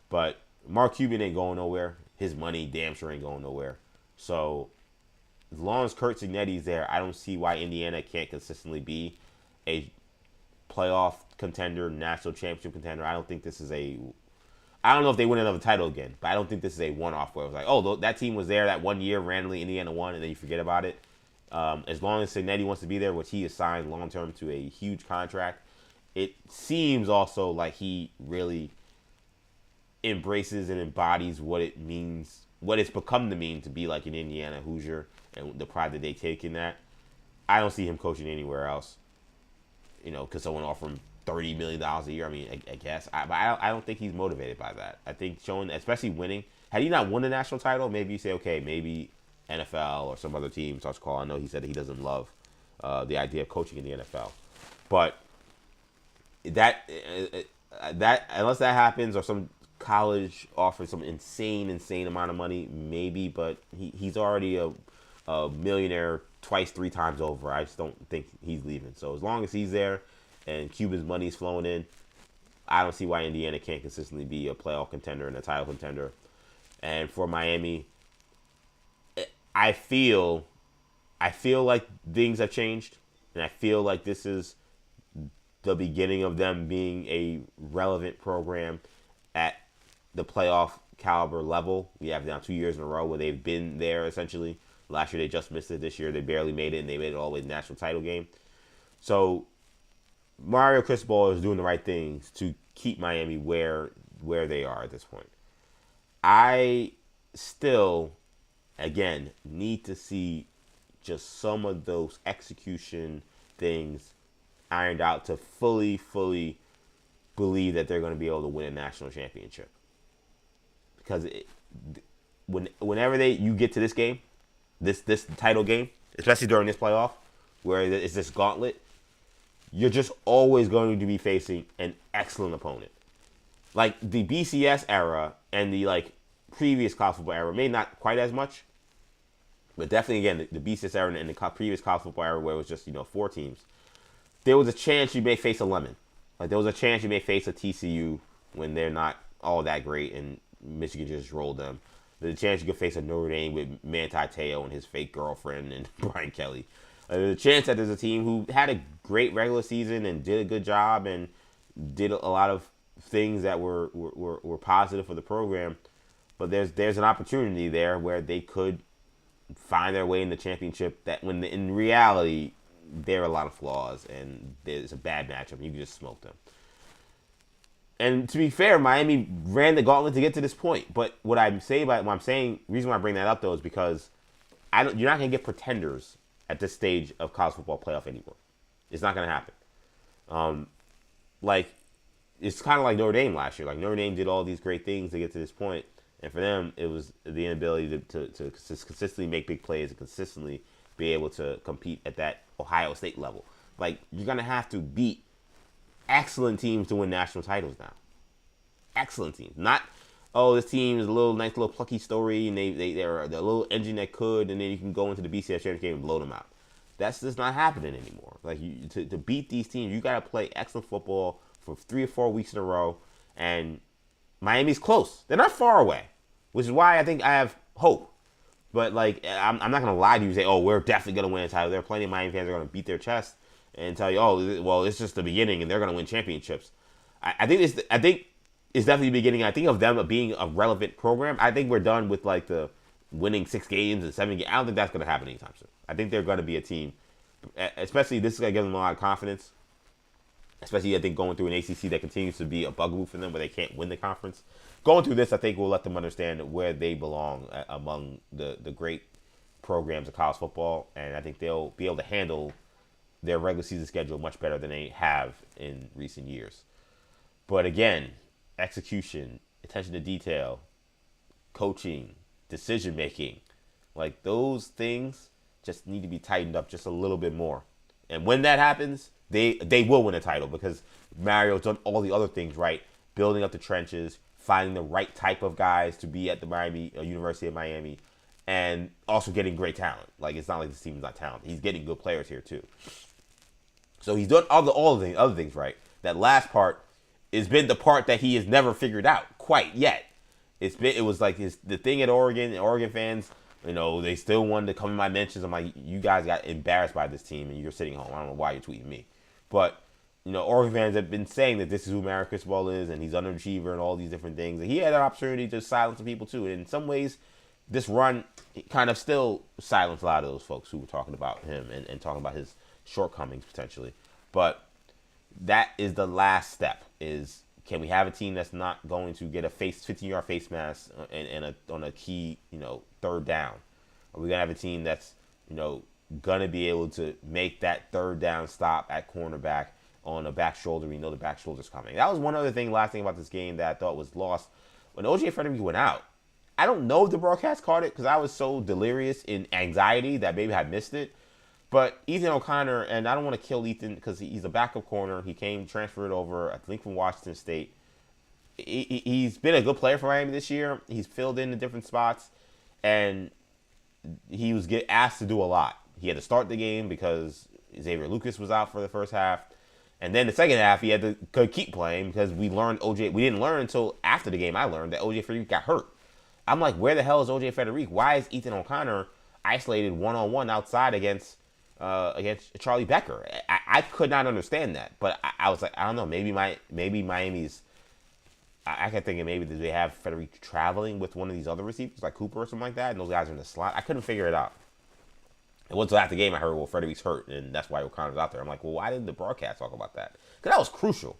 But Mark Cuban ain't going nowhere. His money damn sure ain't going nowhere. So as long as Kurt Cignetti's there, I don't see why Indiana can't consistently be a playoff contender, national championship contender. I don't think this is I don't know if they win another title again, but I don't think this is a one-off where it was like, oh, that team was there that 1 year, randomly Indiana won, and then you forget about it. As long as Cignetti wants to be there, which he is signed long-term to a huge contract, it seems also like he really embraces and embodies what it means, what it's become to mean to be like an Indiana Hoosier and the pride that they take in that. I don't see him coaching anywhere else. Because someone offer him $30 million a year. I mean, I guess. But I don't think he's motivated by that. I think showing, especially winning. Had he not won the national title, maybe you say, okay, maybe NFL or some other team starts calling. I know he said that he doesn't love the idea of coaching in the NFL. But that unless that happens or some college offers some insane amount of money, maybe. But he's already a millionaire twice, 3 times over. I just don't think he's leaving. So as long as he's there and Cuba's money's flowing in, I don't see why Indiana can't consistently be a playoff contender and a title contender. And for Miami, I feel like things have changed, and I feel like this is the beginning of them being a relevant program at the playoff caliber level. We have now 2 years in a row where they've been there essentially. Last year they just missed it. This year they barely made it, and they made it all the way to the national title game. So Mario Cristobal is doing the right things to keep Miami where they are at this point. I still, again, need to see just some of those execution things ironed out to fully believe that they're going to be able to win a national championship. Because whenever you get to this game, this title game, especially during this playoff, where it's this gauntlet, you're just always going to be facing an excellent opponent. Like the BCS era and the previous college football era, maybe not quite as much, but definitely again the BCS era and the previous college football era where it was just 4 teams. There was a chance you may face a lemon. Like there was a chance you may face a TCU when they're not all that great and Michigan just rolled them. There's a chance you could face a Notre Dame with Manti Te'o and his fake girlfriend and Brian Kelly. There's a chance that there's a team who had a great regular season and did a good job and did a lot of things that were positive for the program. But there's an opportunity there where they could find their way in the championship that when in reality there are a lot of flaws and there's a bad matchup and you can just smoke them. And to be fair, Miami ran the gauntlet to get to this point. But reason why I bring that up though is because you're not going to get pretenders at this stage of college football playoff anymore. It's not going to happen. It's kind of like Notre Dame last year. Like Notre Dame did all these great things to get to this point, and for them, it was the inability to consistently make big plays and consistently be able to compete at that Ohio State level. Like you're going to have to beat excellent teams to win national titles now. Excellent teams, not this team is a nice little plucky story, and they're the little engine that could, and then you can go into the BCS championship game and blow them out. That's just not happening anymore. Like to beat these teams, you got to play excellent football for 3 or 4 weeks in a row, and Miami's close. They're not far away, which is why I think I have hope. But I'm not gonna lie to you and say, we're definitely gonna win a title. There are plenty of Miami fans that are gonna beat their chest and tell you, it's just the beginning, and they're gonna win championships. I think it's definitely the beginning. I think of them being a relevant program. I think we're done with the winning 6 games and 7 games. I don't think that's going to happen anytime soon. I think they're going to be a team, especially this is going to give them a lot of confidence. Especially I think going through an ACC that continues to be a bugaboo for them where they can't win the conference. Going through this, I think will let them understand where they belong among the great programs of college football, and I think they'll be able to handle their regular season schedule much better than they have in recent years. But again, execution, attention to detail, coaching, decision making, like those things just need to be tightened up just a little bit more. And when that happens, they will win a title because Mario's done all the other things right, building up the trenches, finding the right type of guys to be at the University of Miami, and also getting great talent. Like, it's not like this team's not talented. He's getting good players here too. So he's done all the other things right. That last part has been the part that he has never figured out quite yet. It was like the thing at Oregon, and Oregon fans, they still wanted to come in my mentions. I'm like, you guys got embarrassed by this team and you're sitting home. I don't know why you're tweeting me. But, Oregon fans have been saying that this is who Mario Cristobal is and he's underachiever and all these different things. And he had an opportunity to silence some people too. And in some ways, this run kind of still silenced a lot of those folks who were talking about him and talking about his shortcomings potentially. But that is the last step, is can we have a team that's not going to get a 15-yard face mask on a key, third down? Are we going to have a team that's, going to be able to make that third down stop at cornerback on a back shoulder? We know the back shoulder's coming. That was one other thing, last thing about this game that I thought was lost. When O.J. Frederick went out, I don't know if the broadcast caught it because I was so delirious in anxiety that maybe I missed it. But Ethan O'Connor, and I don't want to kill Ethan because he's a backup corner. He transferred over, I think, from Washington State. He's been a good player for Miami this year. He's filled in different spots, and he was asked to do a lot. He had to start the game because Xavier Lucas was out for the first half. And then the second half, he had to keep playing because we didn't learn until after the game. I learned that O.J. Frederick got hurt. I'm like, where the hell is O.J. Frederick? Why is Ethan O'Connor isolated one-on-one outside against Charlie Becker? I could not understand that. But I was like, I don't know. Maybe Miami's. I kept thinking maybe did they have Frederick traveling with one of these other receivers like Cooper or something like that, and those guys are in the slot. I couldn't figure it out. And once after the game, I heard, well, Frederick's hurt, and that's why O'Connor's out there. I'm like, well, why didn't the broadcast talk about that? Because that was crucial.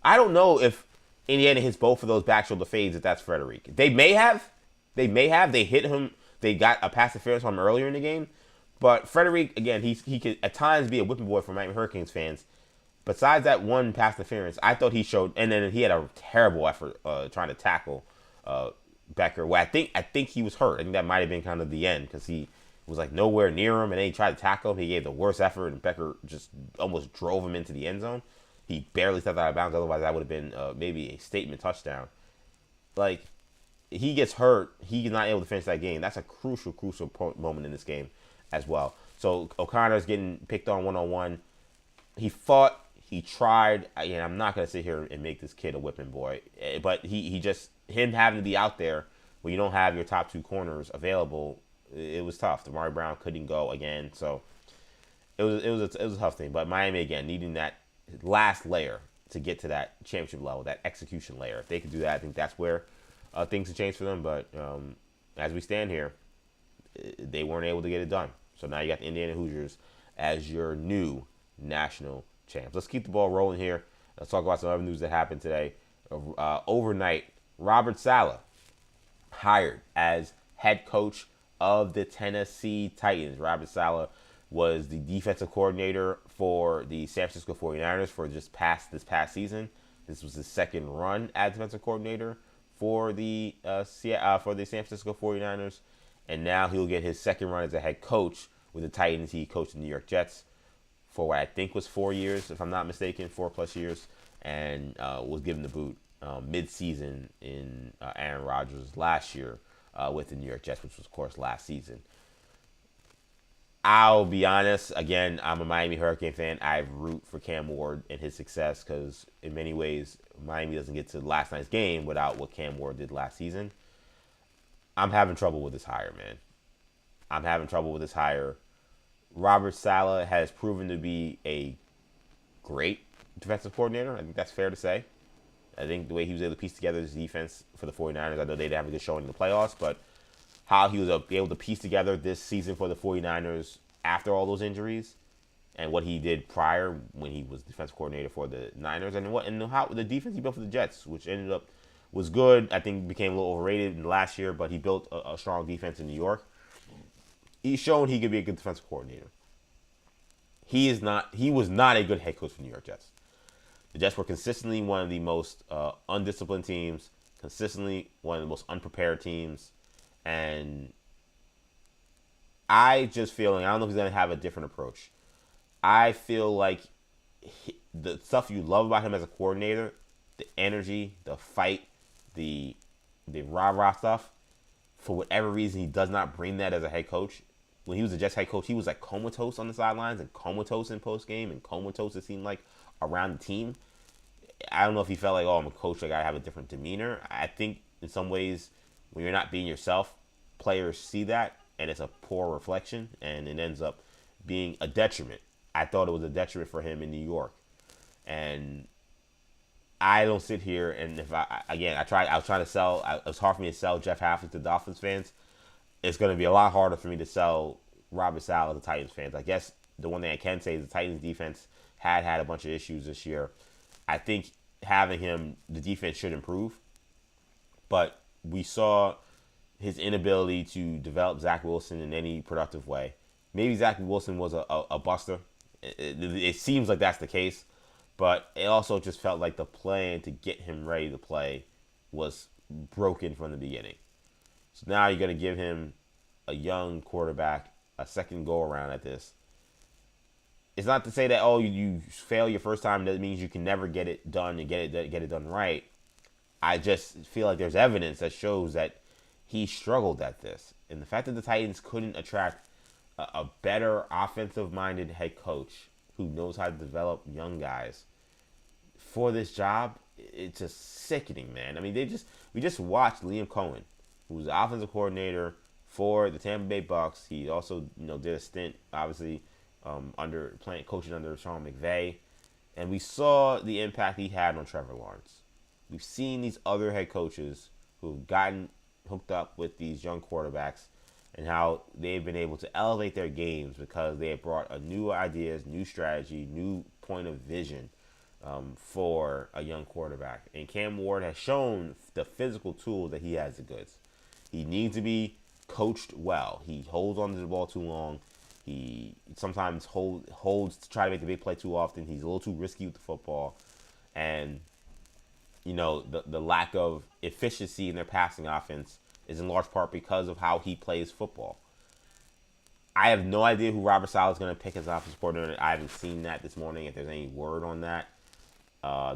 I don't know if Indiana hits both of those back shoulder fades if that's Frederick. They may have. They hit him. They got a pass interference on him earlier in the game. But Frederick, again, he could at times be a whipping boy for Miami Hurricanes fans. Besides that one pass interference, I thought he showed, and then he had a terrible effort trying to tackle Becker. Where I think he was hurt. I think that might have been kind of the end because he was like nowhere near him, and then he tried to tackle him. He gave the worst effort, and Becker just almost drove him into the end zone. He barely stepped out of bounds. Otherwise, that would have been maybe a statement touchdown. Like, he gets hurt. He's not able to finish that game. That's a crucial moment in this game as well. So O'Connor's getting picked on one-on-one. He fought. He tried. I'm not going to sit here and make this kid a whipping boy. But him having to be out there when you don't have your top two corners available, it was tough. Damari Brown couldn't go again. So it was a tough thing. But Miami, again, needing that last layer to get to that championship level, that execution layer. If they could do that, I think that's where things have changed for them. But as we stand here, they weren't able to get it done. So now you got the Indiana Hoosiers as your new national champs. Let's keep the ball rolling here. Let's talk about some other news that happened today. Overnight, Robert Saleh hired as head coach of the Tennessee Titans. Robert Saleh was the defensive coordinator for the San Francisco 49ers for this past season. This was his second run as defensive coordinator for the San Francisco 49ers. And now he'll get his second run as a head coach with the Titans. He coached the New York Jets for what I think was 4 years, if I'm not mistaken, 4+ years, and was given the boot mid-season in Aaron Rodgers last year with the New York Jets, which was, of course, last season. I'll be honest, again, I'm a Miami Hurricane fan. I root for Cam Ward and his success because, in many ways, Miami doesn't get to last night's game without what Cam Ward did last season. I'm having trouble with this hire, man. I'm having trouble with this hire. Robert Saleh has proven to be a great defensive coordinator. I think that's fair to say. I think the way he was able to piece together his defense for the 49ers, I know they didn't have a good showing in the playoffs, but how he was able to piece together this season for the 49ers after all those injuries and what he did prior when he was defensive coordinator for the Niners and how the defense he built for the Jets, which ended up was good. I think became a little overrated in the last year, but he built a strong defense in New York. He's shown he could be a good defensive coordinator. He was not a good head coach for New York Jets. The Jets were consistently one of the most undisciplined teams, consistently one of the most unprepared teams, and I just feel, and I don't know if he's going to have a different approach. I feel like the stuff you love about him as a coordinator, the energy, the fight, the rah-rah stuff, for whatever reason, he does not bring that as a head coach. When he was a Jets head coach, he was like comatose on the sidelines and comatose in post-game and comatose, it seemed like, around the team. I don't know if he felt like, oh, I'm a coach, I got to have a different demeanor. I think in some ways, when you're not being yourself, players see that, and it's a poor reflection, and it ends up being a detriment. I thought it was a detriment for him in New York. And I don't sit here, and if I was trying to sell, it was hard for me to sell Jeff Hafley to Dolphins fans. It's going to be a lot harder for me to sell Robert Saleh to Titans fans. I guess the one thing I can say is the Titans defense had a bunch of issues this year. I think having him, the defense should improve. But we saw his inability to develop Zach Wilson in any productive way. Maybe Zach Wilson was a buster. It seems like that's the case. But it also just felt like the plan to get him ready to play was broken from the beginning. So now you're going to give him a young quarterback a second go-around at this. It's not to say that, oh, you fail your first time, that means you can never get it done and get it done right. I just feel like there's evidence that shows that he struggled at this. And the fact that the Titans couldn't attract a better offensive-minded head coach who knows how to develop young guys for this job, it's just sickening, man. I mean, we just watched Liam Cohen, who was the offensive coordinator for the Tampa Bay Bucks. He also, did a stint, obviously, coaching under Sean McVay, and we saw the impact he had on Trevor Lawrence. We've seen these other head coaches who've gotten hooked up with these young quarterbacks and how they've been able to elevate their games because they have brought a new ideas, new strategy, new point of vision for a young quarterback. And Cam Ward has shown the physical tools that he has the goods. He needs to be coached well. He holds onto the ball too long. He sometimes holds to try to make the big play too often. He's a little too risky with the football. And, the lack of efficiency in their passing offense is in large part because of how he plays football. I have no idea who Robert Saleh is going to pick as offensive coordinator. I haven't seen that this morning, if there's any word on that.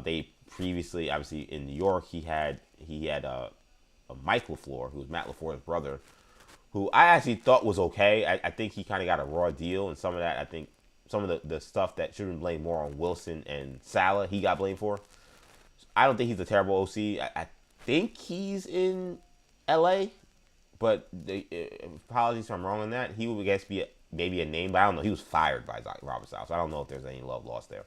They previously, obviously, in New York, he had a Mike LaFleur, who was Matt LaFleur's brother, who I actually thought was okay. I think he kind of got a raw deal, and some of that, I think, some of the stuff that should have been blamed more on Wilson and Saleh, he got blamed for. I don't think he's a terrible OC. I think he's in L.A., but apologies if I'm wrong on that. He would, I guess, be maybe a name, but I don't know. He was fired by Robert Saleh, so I don't know if there's any love lost there.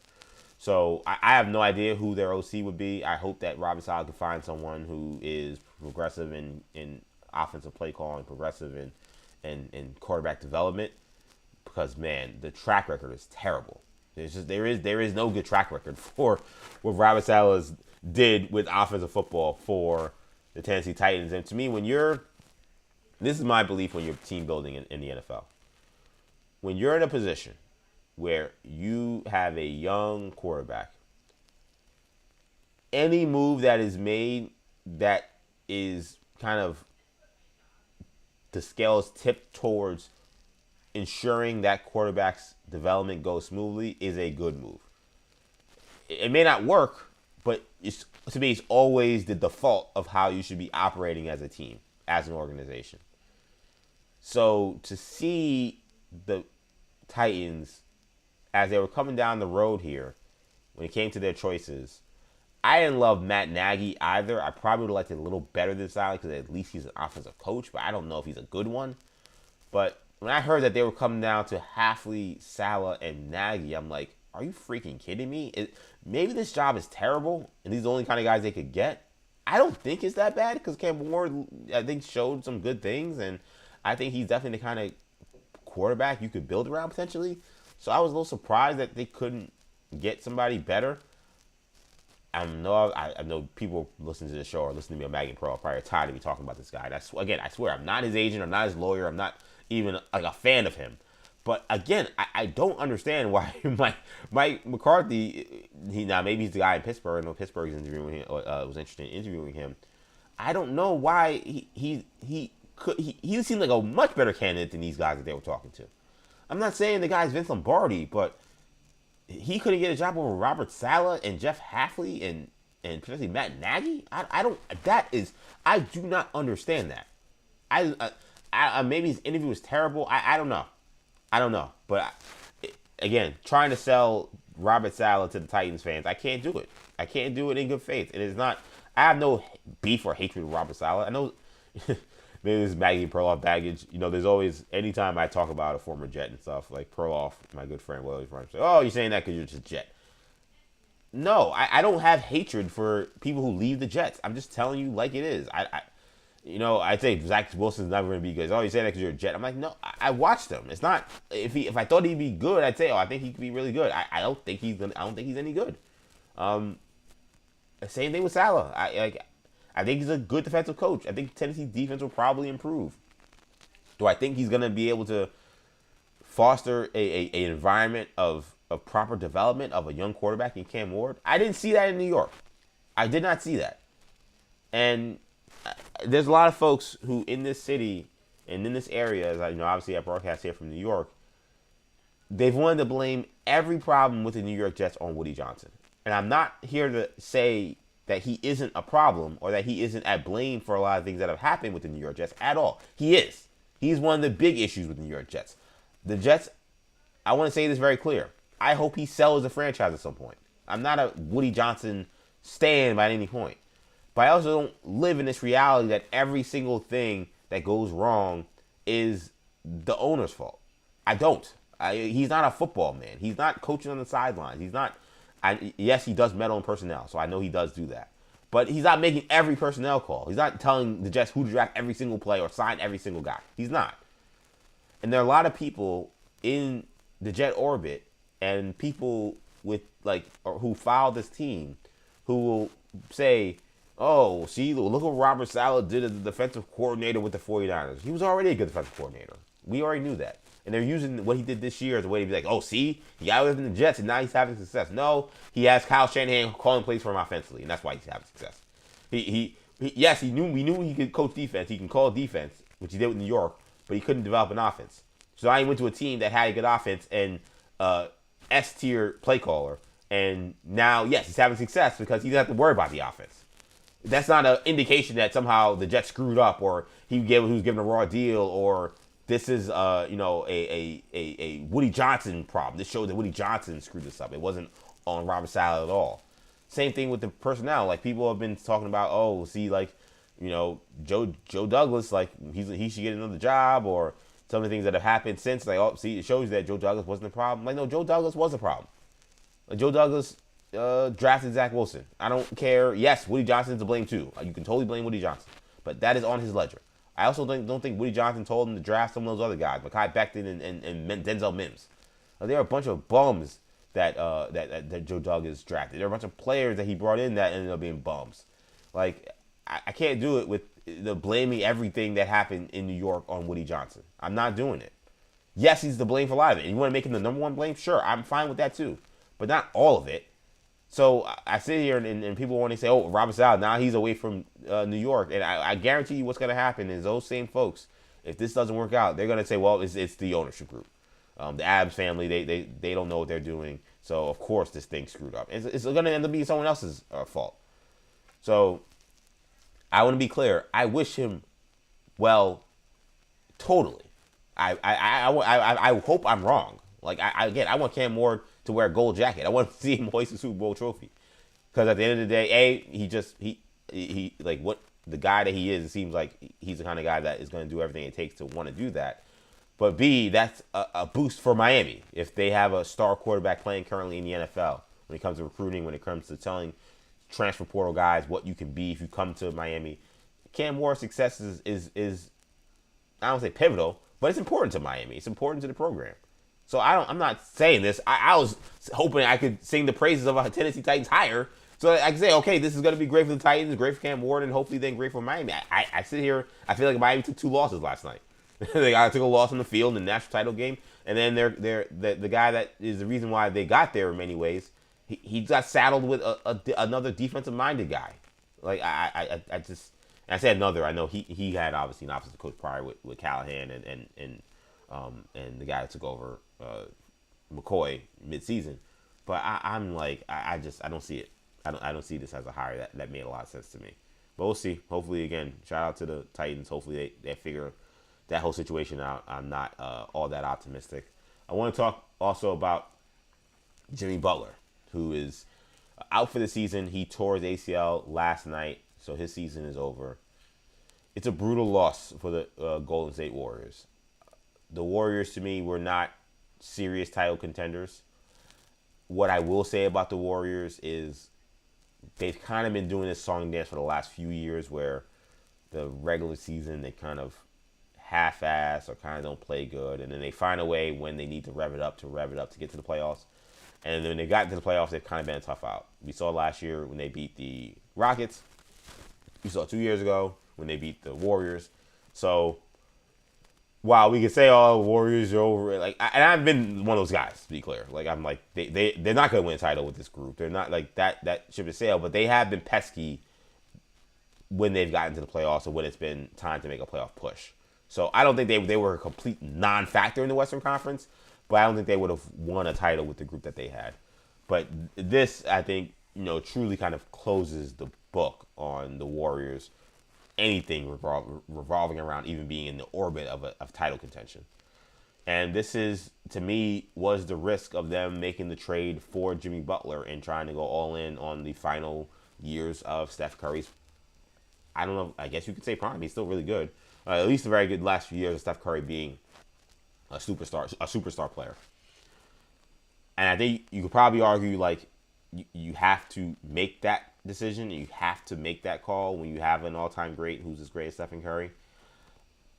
So I have no idea who their OC would be. I hope that Robert Saleh can find someone who is progressive in offensive play calling, progressive in quarterback development, because, man, the track record is terrible. There is no good track record for what Robert Saleh did with offensive football for the Tennessee Titans. And to me, this is my belief when you're team building in the NFL. When you're in a position where you have a young quarterback, any move that is made that is kind of the scales tipped towards ensuring that quarterback's development goes smoothly is a good move. It may not work, but to me, it's always the default of how you should be operating as a team, as an organization. So to see the Titans, as they were coming down the road here, when it came to their choices, I didn't love Matt Nagy either. I probably would have liked it a little better than Saleh because at least he's an offensive coach, but I don't know if he's a good one. But when I heard that they were coming down to Hafley, Saleh, and Nagy, I'm like, are you freaking kidding me? Maybe this job is terrible, and these are the only kind of guys they could get. I don't think it's that bad because Cam Ward, I think, showed some good things, and I think he's definitely the kind of quarterback you could build around potentially. So I was a little surprised that they couldn't get somebody better. I know people listening to the show or listening to me on Maggie Pro are probably tired of me talking about this guy. I swear, I'm not his agent. I'm not his lawyer. I'm not even like a fan of him. But again, I don't understand why Mike McCarthy, maybe he's the guy in Pittsburgh. I know Pittsburgh is interviewing him, was interested in interviewing him. I don't know why he seemed like a much better candidate than these guys that they were talking to. I'm not saying the guy's Vince Lombardi, but he couldn't get a job over Robert Saleh and Jeff Hafley and especially Matt Nagy. I do not understand that. Maybe his interview was terrible. I don't know. But again, trying to sell Robert Saleh to the Titans fans, I can't do it. I can't do it in good faith. It is not. I have no beef or hatred with Robert Saleh. I know maybe this is Maggie Perloff baggage. There's always, anytime I talk about a former Jet and stuff, like Perloff, my good friend, will always say, "Oh, you're saying that because you're just Jet." No, I don't have hatred for people who leave the Jets. I'm just telling you like it is. I'd say Zach Wilson's never going to be good. Oh, you say that because you're a Jet. I'm like, no, I watched him. It's not, if I thought he'd be good, I'd say, I think he could be really good. I don't think he's any good. Same thing with Saleh. I think he's a good defensive coach. I think Tennessee's defense will probably improve. Do I think he's going to be able to foster an environment of proper development of a young quarterback in Cam Ward? I didn't see that in New York. I did not see that. And there's a lot of folks who in this city and in this area, as obviously I broadcast here from New York, they've wanted to blame every problem with the New York Jets on Woody Johnson. And I'm not here to say that he isn't a problem or that he isn't at blame for a lot of things that have happened with the New York Jets at all. He is. He's one of the big issues with the New York Jets. The Jets, I want to say this very clear. I hope he sells the franchise at some point. I'm not a Woody Johnson stan by any point. But I also don't live in this reality that every single thing that goes wrong is the owner's fault. I don't. He's not a football man. He's not coaching on the sidelines. He's not. Yes, he does meddle in personnel, so I know he does do that. But he's not making every personnel call. He's not telling the Jets who to draft every single play or sign every single guy. He's not. And there are a lot of people in the Jet orbit and people with who follow this team who will say, "Oh, see, look what Robert Saleh did as the defensive coordinator with the 49ers. He was already a good defensive coordinator. We already knew that." And they're using what he did this year as a way to be like, "Oh, see, he got away from the Jets and now he's having success." No, he has Kyle Shanahan calling plays for him offensively, and that's why he's having success. We knew he could coach defense. He can call defense, which he did with New York, but he couldn't develop an offense. So now he went to a team that had a good offense and S-tier play caller. And now, yes, he's having success because he doesn't have to worry about the offense. That's not an indication that somehow the Jets screwed up or he was given a raw deal or this is a Woody Johnson problem. This shows that Woody Johnson screwed this up. It wasn't on Robert Saleh at all. Same thing with the personnel. Like people have been talking about, Joe Douglas, he should get another job, or some of the things that have happened since. It shows you that Joe Douglas wasn't a problem. No, Joe Douglas was a problem. Joe Douglas drafted Zach Wilson. I don't care. Yes, Woody Johnson's to blame too. You can totally blame Woody Johnson, but that is on his ledger. I also don't think Woody Johnson told him to draft some of those other guys, Mekhi Becton and Denzel Mims. There are a bunch of bums that Joe Douglas drafted. There are a bunch of players that he brought in that ended up being bums. I can't do it with the blaming everything that happened in New York on Woody Johnson. I'm not doing it. Yes, he's the blame for a lot of it. And you want to make him the number one blame? Sure, I'm fine with that too. But not all of it. So I sit here and people want to say, "Oh, Robert Saleh, now he's away from New York." And I guarantee you what's going to happen is those same folks, if this doesn't work out, they're going to say, "Well, it's the ownership group. The Abs family, they don't know what they're doing. So, of course, this thing screwed up. It's going to end up being someone else's fault." So I want to be clear. I wish him well, totally. I hope I'm wrong. I want Cam Ward to wear a gold jacket. I want to see him hoist a Super Bowl trophy. Because at the end of the day, he what the guy that he is, it seems like he's the kind of guy that is going to do everything it takes to want to do that. But B, that's a boost for Miami if they have a star quarterback playing currently in the NFL when it comes to recruiting, when it comes to telling transfer portal guys what you can be if you come to Miami. Cam Ward's success is I don't say pivotal, but it's important to Miami. It's important to the program. So I'm not saying this. I was hoping I could sing the praises of a Tennessee Titans hire, so I can say, okay, this is going to be great for the Titans, great for Cam Ward, and hopefully then great for Miami. I sit here, I feel like Miami took 2 losses last night. They took a loss on the field in the national title game, and then the guy that is the reason why they got there in many ways. He got saddled with another defensive minded guy. Like I say another. I know he had obviously an offensive coach prior with Callahan and the guy that took over McCoy mid-season. But I'm like I don't see it. I don't see this as a hire that made a lot of sense to me. But we'll see. Hopefully, again, shout out to the Titans. Hopefully they figure that whole situation out. I'm not all that optimistic. I want to talk also about Jimmy Butler, who is out for the season. He tore his ACL last night, so his season is over. It's a brutal loss for the Golden State Warriors. The Warriors, to me, were not serious title contenders. What I will say about the Warriors is they've kind of been doing this song and dance for the last few years where the regular season they kind of half-ass or kind of don't play good, and then they find a way when they need to rev it up to get to the playoffs. And then when they got into the playoffs, they've kind of been a tough out. We saw last year when they beat the Rockets. We saw 2 years ago when they beat the Warriors. So while we can say, "Oh, Warriors are over," and I've been one of those guys, to be clear. Like I'm like they're not going to win a title with this group. They're not like that ship has sailed, but they have been pesky when they've gotten to the playoffs or when it's been time to make a playoff push. So I don't think they were a complete non-factor in the Western Conference, but I don't think they would have won a title with the group that they had. But this, I think, truly kind of closes the book on the Warriors. Anything revolving around even being in the orbit of title contention. And this is, to me, was the risk of them making the trade for Jimmy Butler and trying to go all in on the final years of Steph Curry's, I don't know, I guess you could say prime. He's still really good. At least the very good last few years of Steph Curry being a superstar player. And I think you could probably argue, like, you have to make that decision. You have to make that call when you have an all-time great who's as great as Stephen Curry.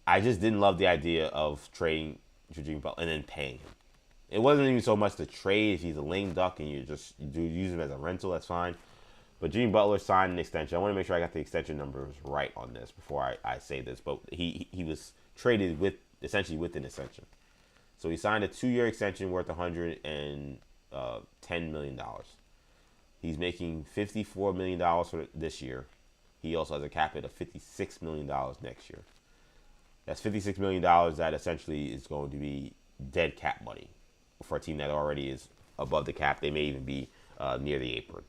I just didn't love the idea of trading Jimmy Butler and then paying him. It wasn't even so much the trade. If he's a lame duck and you use him as a rental, that's fine. But Jimmy Butler signed an extension. I want to make sure I got the extension numbers right on this before I say this. But he was traded essentially with an extension. So he signed a 2-year extension worth $110 million. He's making $54 million for this year. He also has a cap hit of $56 million next year. That's $56 million that essentially is going to be dead cap money for a team that already is above the cap. They may even be near the apron.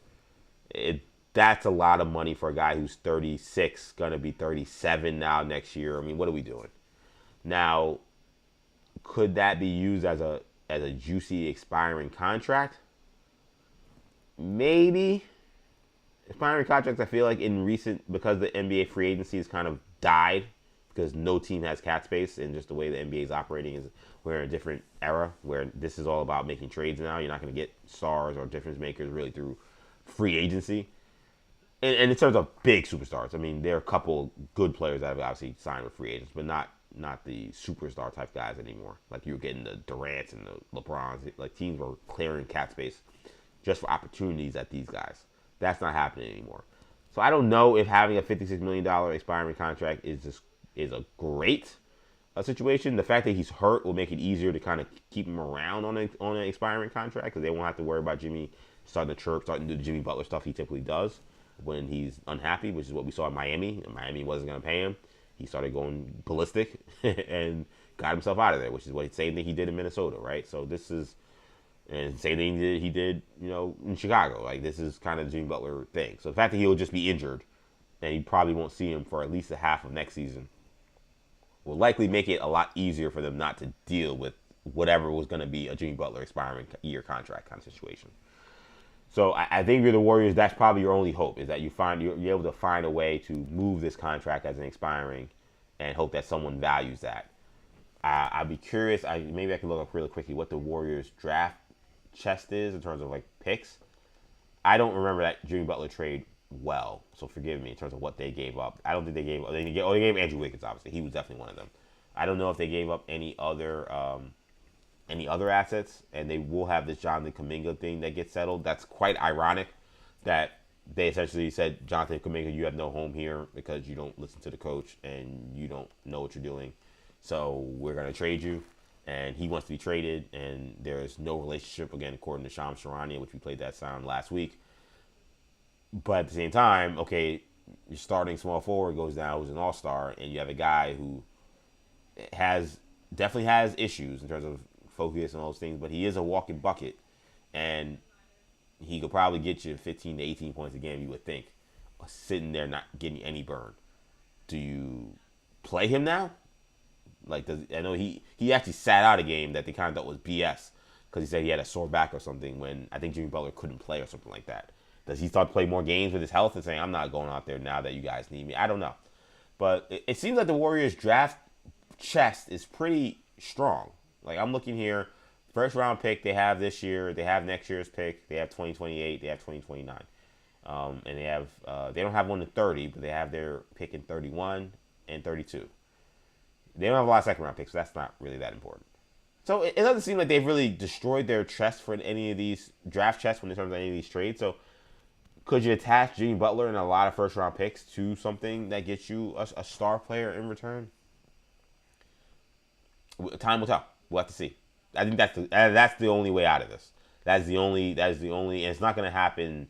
That's a lot of money for a guy who's 36, going to be 37 now next year. I mean, what are we doing? Now, could that be used as a juicy expiring contract? Maybe. Expiring contracts, I feel like because the NBA free agency has kind of died, because no team has cap space, and just the way the NBA is operating is we're in a different era where this is all about making trades now. You're not going to get stars or difference makers really through free agency. And in terms of big superstars, I mean, there are a couple good players that have obviously signed with free agents, but not the superstar type guys anymore. Like you were getting the Durants and the LeBrons. Like teams were clearing cap space just for opportunities at these guys. That's not happening anymore. So I don't know if having a $56 million expiring contract is a great situation. The fact that he's hurt will make it easier to kind of keep him around on an expiring contract because they won't have to worry about Jimmy starting to do the Jimmy Butler stuff he typically does when he's unhappy, which is what we saw in Miami. And Miami wasn't going to pay him. He started going ballistic and got himself out of there, which is the same thing he did in Minnesota, right? So this is, and same thing he did, in Chicago. Like this is kind of the Jimmy Butler thing. So the fact that he'll just be injured and you probably won't see him for at least a half of next season will likely make it a lot easier for them not to deal with whatever was going to be a Jimmy Butler expiring year contract kind of situation. So I think if you're the Warriors, that's probably your only hope, is that you're able to find a way to move this contract as an expiring and hope that someone values that. I'd be curious, maybe I can look up really quickly what the Warriors draft chest is in terms of like picks. I don't remember that Jimmy Butler trade well, so forgive me in terms of what they gave up. I don't think they gave up. They gave Andrew Wiggins, obviously. He was definitely one of them. I don't know if they gave up any other assets, and they will have this Jonathan Kuminga thing that gets settled. That's quite ironic that they essentially said, Jonathan Kuminga, you have no home here because you don't listen to the coach and you don't know what you're doing. So we're going to trade you. And he wants to be traded, and there's no relationship, again, according to Shams Charania, which we played that sound last week. But at the same time, okay, your starting small forward goes down, who's an all-star, and you have a guy who definitely has issues in terms of focus and all those things, but he is a walking bucket, and he could probably get you 15 to 18 points a game, you would think, sitting there not getting any burn. Do you play him now? Like, I know he actually sat out a game that they kind of thought was BS because he said he had a sore back or something when I think Jimmy Butler couldn't play or something like that. Does he start to play more games with his health and saying, I'm not going out there now that you guys need me? I don't know. But it seems like the Warriors draft chest is pretty strong. Like, I'm looking here, first round pick they have this year, they have next year's pick, they have 2028, they have 2029. And they don't have one in 30, but they have their pick in 31 and 32. They don't have a lot of second round picks, so that's not really that important. So it doesn't seem like they've really destroyed their chest for any of these draft chests when it comes to any of these trades. So could you attach Jimmy Butler and a lot of first round picks to something that gets you a star player in return? Time will tell. We'll have to see. I think that's the only way out of this. That is the only, and it's not going to happen.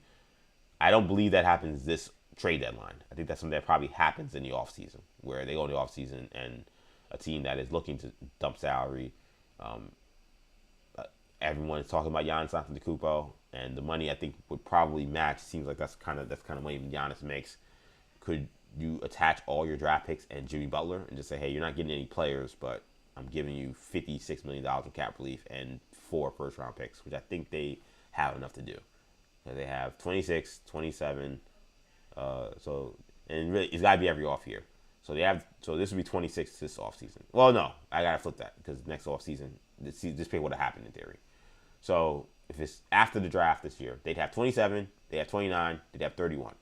I don't believe that happens this trade deadline. I think that's something that probably happens in the offseason, where they go in the offseason and a team that is looking to dump salary. Everyone is talking about Giannis Antetokounmpo, and the money I think would probably match. Seems like that's kind of money Giannis makes. Could you attach all your draft picks and Jimmy Butler and just say, hey, you're not getting any players, but I'm giving you $56 million of cap relief and 4 first round picks, which I think they have enough to do. They have 26, 27. And really, it's got to be every off year. So this would be 26 this offseason. Well, no, I got to flip that because next offseason, this pick would have happened in theory. So if it's after the draft this year, they'd have 27, they'd have 29, they'd have 31.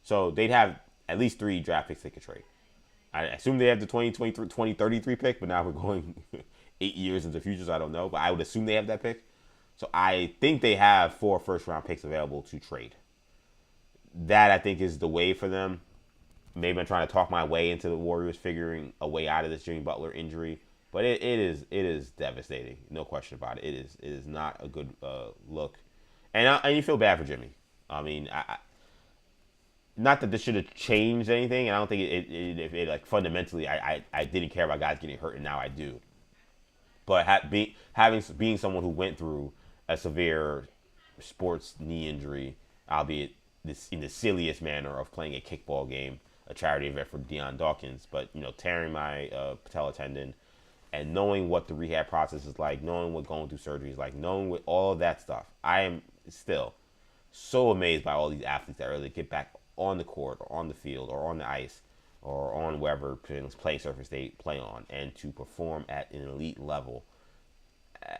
So they'd have at least 3 draft picks they could trade. I assume they have the 2033 pick, but now we're going 8 years into the future, so I don't know. But I would assume they have that pick. So I think they have 4 first-round picks available to trade. That, I think, is the way for them. Maybe I'm trying to talk my way into the Warriors figuring a way out of this Jimmy Butler injury. But it is devastating. No question about it. It is not a good look. And you feel bad for Jimmy. I mean, not that this should have changed anything. And I don't think it like fundamentally, I didn't care about guys getting hurt, and now I do. But being someone who went through a severe sports knee injury, albeit this in the silliest manner of playing a kickball game, a charity event for Deion Dawkins, but tearing my patella tendon, and knowing what the rehab process is like, knowing what going through surgery is like, knowing what all of that stuff, I am still so amazed by all these athletes that really get back on the court or on the field or on the ice or on wherever play surface they play on, and to perform at an elite level.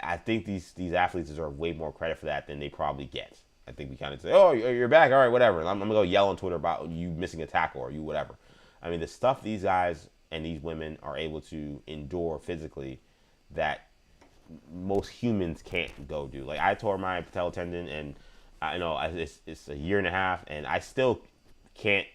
I think these athletes deserve way more credit for that than they probably get. I think we kind of say, oh, you're back, all right, whatever. I'm going to go yell on Twitter about you missing a tackle or you whatever. I mean, the stuff these guys and these women are able to endure physically that most humans can't go do. Like, I tore my patella tendon, and I know it's a year and a half, and I still can't.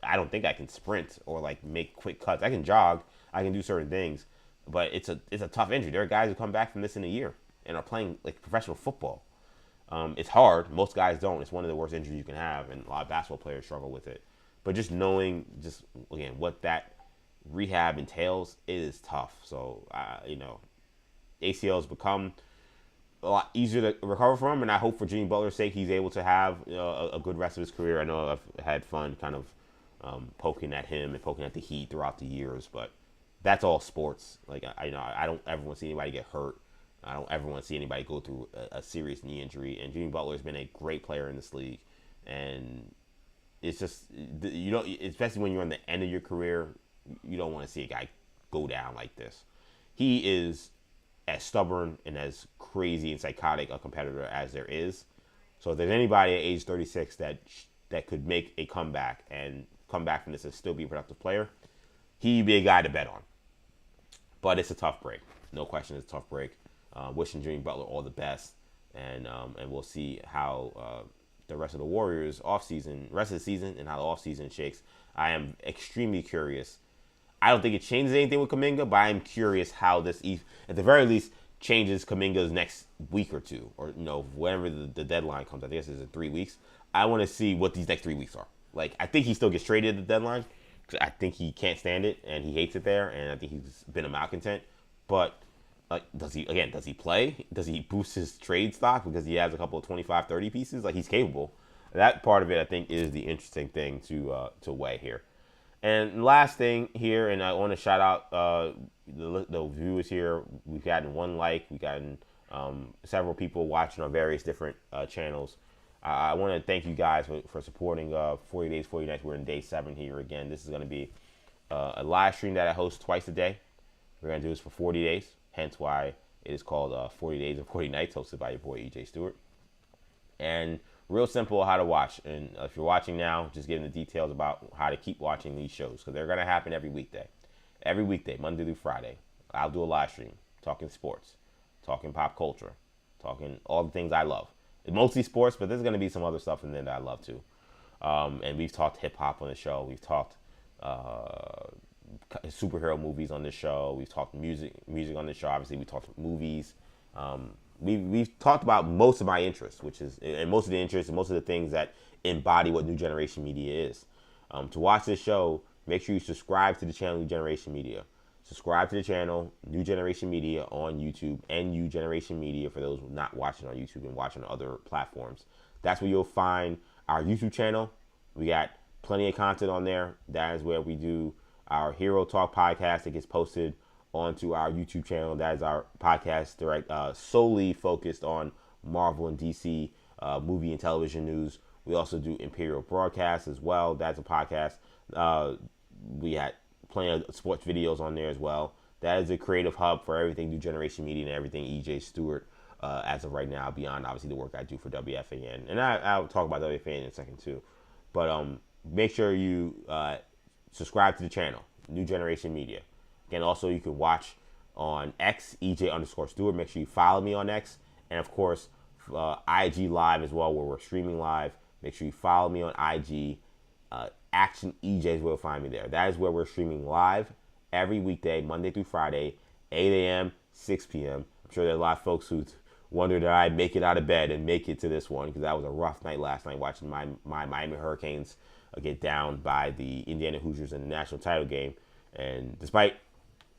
I don't think I can sprint or like make quick cuts. I can jog, I can do certain things, but it's a tough injury. There are guys who come back from this in a year and are playing like professional football. It's hard. Most guys don't. It's one of the worst injuries you can have, and a lot of basketball players struggle with it. But just knowing, again, what that rehab entails, it is tough. So, ACLs become a lot easier to recover from, and I hope for Jimmy Butler's sake he's able to have a good rest of his career. I know I've had fun kind of poking at him and poking at the Heat throughout the years, but that's all sports. Like, I don't ever want to see anybody get hurt. I don't ever want to see anybody go through a serious knee injury. And Jimmy Butler has been a great player in this league, and it's just especially when you're on the end of your career, you don't want to see a guy go down like this. He is as stubborn and as crazy and psychotic a competitor as there is. So if there's anybody at age 36 that could make a comeback and come back from this and still be a productive player, he'd be a guy to bet on. But it's a tough break. No question, it's a tough break. Wishing Jimmy Butler all the best, and we'll see how the rest of the Warriors rest of the season, and how the offseason shakes. I am extremely curious I don't think it changes anything with Kuminga, but I'm curious how this, at the very least, changes Kuminga's next week or two, or whenever the deadline comes. I guess it's in 3 weeks. I want to see what these next 3 weeks are. Like, I think he still gets traded at the deadline, because I think he can't stand it and he hates it there, and I think he's been a malcontent. But does he play? Does he boost his trade stock because he has a couple of 25, 30 pieces? Like, he's capable. That part of it, I think, is the interesting thing to weigh here. And last thing here, and I want to shout out the viewers here. We've gotten 1 like. We've gotten several people watching on various different channels. I want to thank you guys for supporting 40 Days, 40 Nights. We're in day 7 here again. This is going to be a live stream that I host twice a day. We're going to do this for 40 days, hence why it is called 40 Days and 40 Nights, hosted by your boy, EJ Stewart. And real simple how to watch. And if you're watching now, just giving the details about how to keep watching these shows, because they're going to happen every weekday. Every weekday, Monday through Friday. I'll do a live stream talking sports, talking pop culture, talking all the things I love. Mostly sports, but there's going to be some other stuff in there that I love too. And we've talked hip-hop on the show. We've talked superhero movies on the show. We've talked music on the show. Obviously, we talked movies. We've talked about most of my interests, and most of the interests and most of the things that embody what New Generation Media is. To watch this show, make sure you subscribe to the channel New Generation Media. Subscribe to the channel New Generation Media on YouTube, and New Generation Media for those not watching on YouTube and watching on other platforms. That's where you'll find our YouTube channel. We got plenty of content on there. That is where we do our Hero Talk podcast that gets posted onto our YouTube channel. That is our podcast solely focused on Marvel and DC movie and television news. We also do Imperial Broadcast as well. That's a podcast. We had plenty of sports videos on there as well. That is a creative hub for everything New Generation Media and everything EJ Stewart as of right now, beyond obviously the work I do for WFAN. And I'll talk about WFAN in a second too. But make sure you subscribe to the channel, New Generation Media. Again, also you can watch on X, EJ_Stewart. Make sure you follow me on X. And of course, IG Live as well, where we're streaming live. Make sure you follow me on IG. Action EJs will find me there. That is where we're streaming live every weekday, Monday through Friday, 8 a.m., 6 p.m. I'm sure there are a lot of folks who wonder that I make it out of bed and make it to this one, because that was a rough night last night watching my Miami Hurricanes get down by the Indiana Hoosiers in the national title game. And despite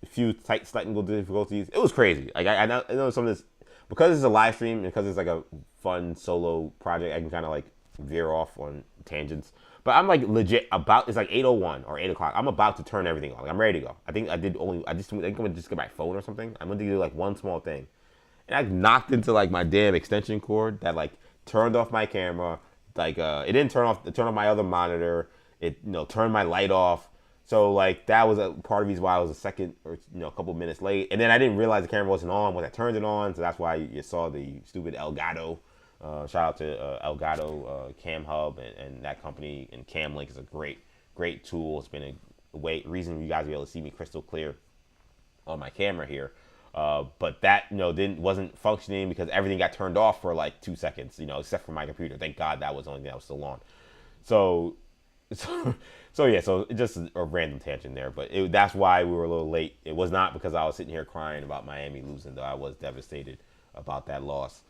a few slight technical difficulties, it was crazy. Like I know some of this, because it's a live stream and because it's like a fun solo project, I can kind of like veer off on tangents. But I'm like legit it's like 8:01 or 8 o'clock. I'm about to turn everything on. Like, I'm ready to go. I think I'm gonna just get my phone or something. I'm gonna do like one small thing. And I knocked into like my damn extension cord that like turned off my camera. Like it didn't turn off my other monitor. It turned my light off. So like that was a part of the reason why I was a second or a couple minutes late. And then I didn't realize the camera wasn't on when I turned it on. So that's why you saw the stupid Elgato. Shout out to Elgato Cam Hub and that company. And Cam Link is a great tool. It's been a reason you guys be able to see me crystal clear on my camera here. But that wasn't functioning because everything got turned off for like 2 seconds. Except for my computer. Thank God that was the only thing that was still on. So just a random tangent there. But that's why we were a little late. It was not because I was sitting here crying about Miami losing, though I was devastated about that loss.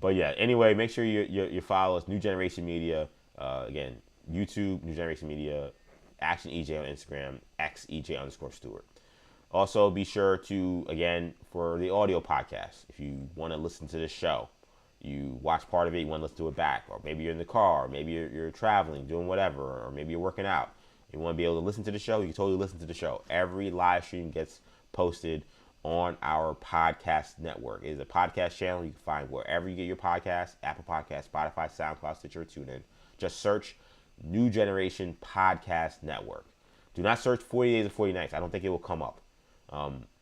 But yeah, anyway, make sure you follow us, New Generation Media. Again, YouTube, New Generation Media, Action EJ on Instagram, X EJ_Stewart. Also, be sure to, again, for the audio podcast, if you want to listen to the show, you watch part of it, you want to listen to it back, or maybe you're in the car, or maybe you're traveling, doing whatever, or maybe you're working out. You want to be able to listen to the show, you can totally listen to the show. Every live stream gets posted on our podcast network. It is a podcast channel you can find wherever you get your podcasts: Apple Podcasts, Spotify, SoundCloud, Stitcher, TuneIn. Just search New Generation Podcast Network. Do not search 40 Days and 40 Nights. I don't think it will come up.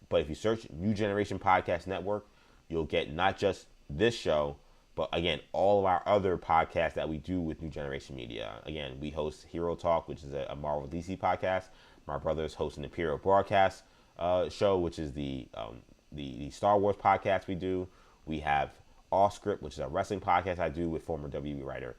But if you search New Generation Podcast Network, you'll get not just this show, but again, all of our other podcasts that we do with New Generation Media. Again, we host Hero Talk, which is a Marvel DC podcast. My brothers host an Imperial Broadcast show, which is the Star Wars podcast we do. We have Off Script, which is a wrestling podcast I do with former WWE writer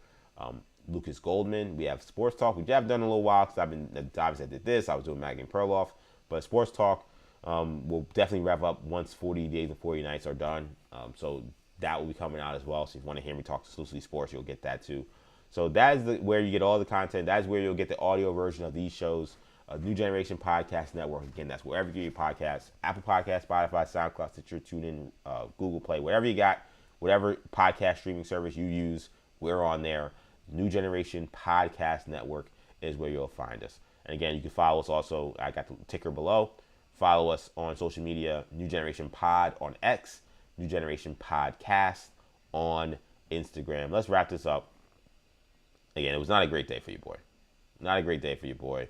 Lucas Goldman. We have Sports Talk, which I've done a little while because obviously I did this. I was doing Maggie and Perloff. But sports talk will definitely wrap up once 40 days and 40 nights are done. So that will be coming out as well. So if you want to hear me talk exclusively sports, you'll get that too. So that is where you get all the content. That is where you'll get the audio version of these shows. New Generation Podcast Network. Again, that's wherever you get your podcasts. Apple Podcasts, Spotify, SoundCloud, Stitcher, TuneIn, Google Play, whatever you got, whatever podcast streaming service you use, we're on there. New Generation Podcast Network is where you'll find us. And again, you can follow us also. I got the ticker below. Follow us on social media, New Generation Pod on X, New Generation Podcast on Instagram. Let's wrap this up. Again, it was not a great day for you, boy. Not a great day for you, boy.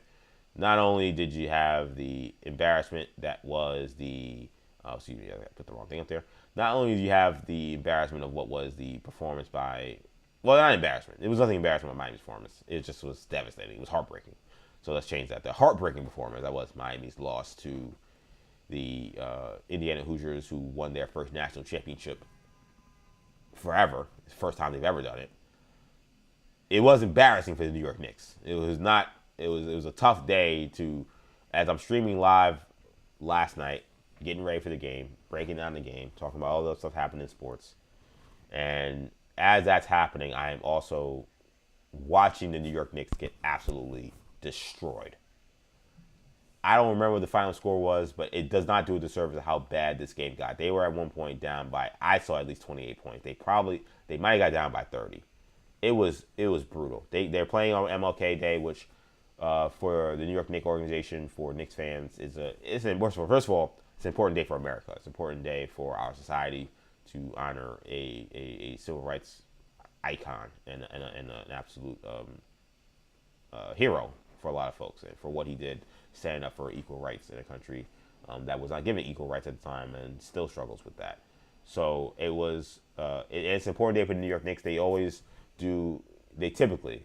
Not only did you have the embarrassment that was the, excuse me, I put the wrong thing up there. Not only did you have the embarrassment of what was the performance by, well, not embarrassment. It was nothing embarrassing about Miami's performance. It just was devastating. It was heartbreaking. So let's change that. The heartbreaking performance, that was Miami's loss to the Indiana Hoosiers, who won their first national championship forever. It's the first time they've ever done it. It was embarrassing for the New York Knicks. It was not. It was a tough day to, as I'm streaming live last night, getting ready for the game, breaking down the game, talking about all the stuff happening in sports. And as that's happening, I am also watching the New York Knicks get absolutely destroyed. I don't remember what the final score was, but it does not do a disservice of how bad this game got. They were at one point down by, I saw at least 28 points. They might have got down by 30. It was brutal. They're playing on MLK Day, which for the New York Knicks organization, for Knicks fans, first of all, it's an important day for America. It's an important day for our society to honor a civil rights icon and an absolute hero for a lot of folks, and for what he did, standing up for equal rights in a country that was not given equal rights at the time and still struggles with that. So it's an important day for the New York Knicks. They always do. They typically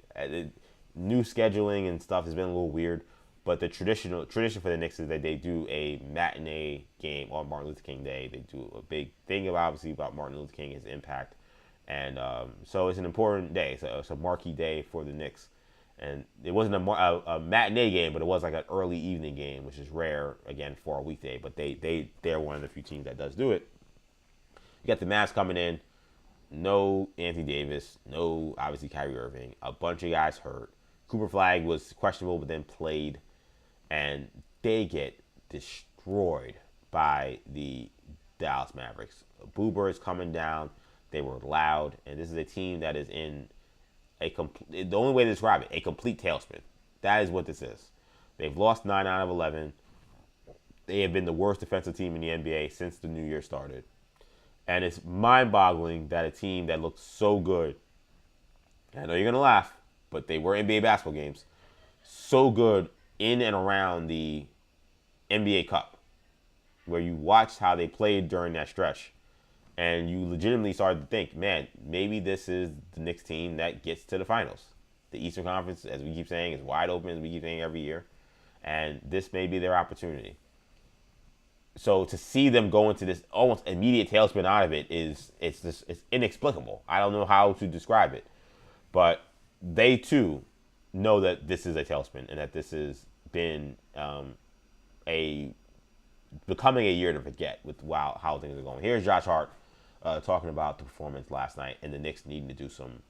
new scheduling and stuff has been a little weird, but the tradition for the Knicks is that they do a matinee game on Martin Luther King Day. They do a big thing obviously about Martin Luther King, his impact, and so it's an important day. So it's a marquee day for the Knicks, and it wasn't a matinee game, but it was like an early evening game, which is rare again for a weekday. But they're one of the few teams that does do it. You got the Mavs coming in. No Anthony Davis, no obviously Kyrie Irving, a bunch of guys hurt. Cooper Flag was questionable but then played, and they get destroyed by the Dallas Mavericks. Boo Birds coming down, they were loud, and this is a team that is in the only way to describe it, a complete tailspin. That is what this is. They've lost 9 out of 11. They have been the worst defensive team in the NBA since the new year started. And it's mind-boggling that a team that looked so good, I know you're going to laugh, but they were NBA basketball games, so good in and around the NBA Cup, where you watched how they played during that stretch, and you legitimately started to think, man, maybe this is the Knicks team that gets to the finals. The Eastern Conference, as we keep saying, is wide open, as we keep saying every year, and this may be their opportunity. So to see them go into this almost immediate tailspin out of it it's inexplicable. I don't know how to describe it, but they too know that this is a tailspin and that this has been becoming a year to forget with how things are going. Here's Josh Hart talking about the performance last night and the Knicks needing to do some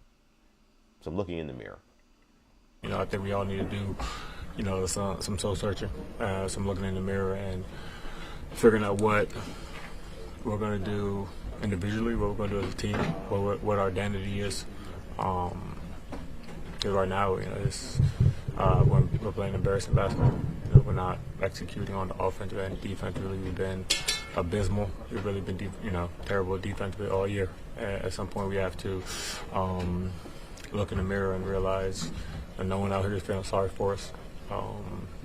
looking in the mirror. I think we all need to do, some soul searching, some looking in the mirror and figuring out what we're going to do individually, what we're going to do as a team, what our identity is. Because right now, when we're playing embarrassing basketball, we're not executing on the offensive end. Defensively, we've been abysmal. We've really been, terrible defensively all year. At some point, we have to look in the mirror and realize that no one out here is feeling sorry for us.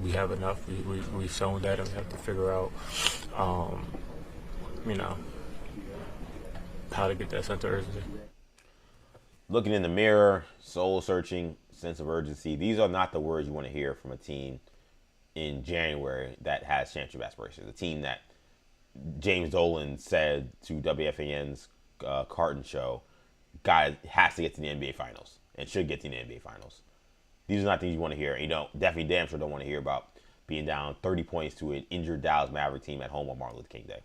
We have enough. We've shown that, and we have to figure out, how to get that sense of urgency. Looking in the mirror, soul searching, sense of urgency. These are not the words you want to hear from a team in January that has championship aspirations. A team that James Dolan said to WFAN's Carton show, has to get to the NBA Finals and should get to the NBA Finals. These are not things you want to hear. And you definitely damn sure don't want to hear about being down 30 points to an injured Dallas Maverick team at home on Martin Luther King Day.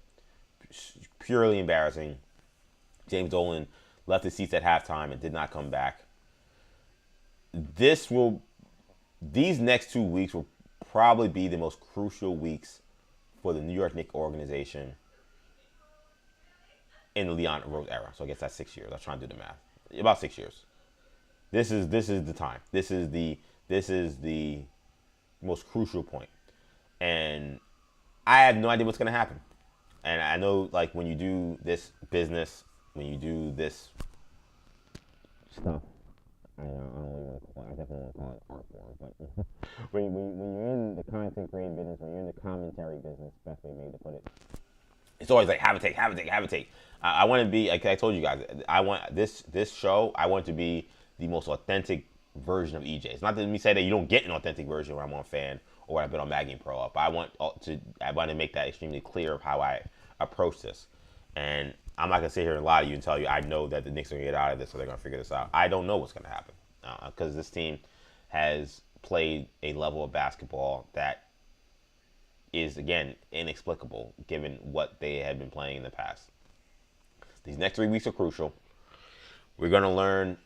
Purely embarrassing. James Dolan left his seats at halftime and did not come back. These next 2 weeks will probably be the most crucial weeks for the New York Knicks organization in the Leon Rose era. So I guess that's 6 years. I was trying to do the math. About 6 years. This is the time. This is the most crucial point. And I have no idea what's going to happen. And I know, like, when you do this business, when you do this stuff, I definitely want to call it art form, but when you're in the content creating business, when you're in the commentary business, best way maybe to put it, it's always like have a take. I want to be, like I told you guys, I want this show, I want to be the most authentic version of EJ. It's not that me say that you don't get an authentic version when I'm on Fan or when I've been on Maggie and Pro Up. I want to make that extremely clear of how I approach this. And I'm not going to sit here and lie to you and tell you I know that the Knicks are going to get out of this or they're going to figure this out. I don't know what's going to happen because this team has played a level of basketball that is, again, inexplicable given what they had been playing in the past. These next 3 weeks are crucial. We're going to learn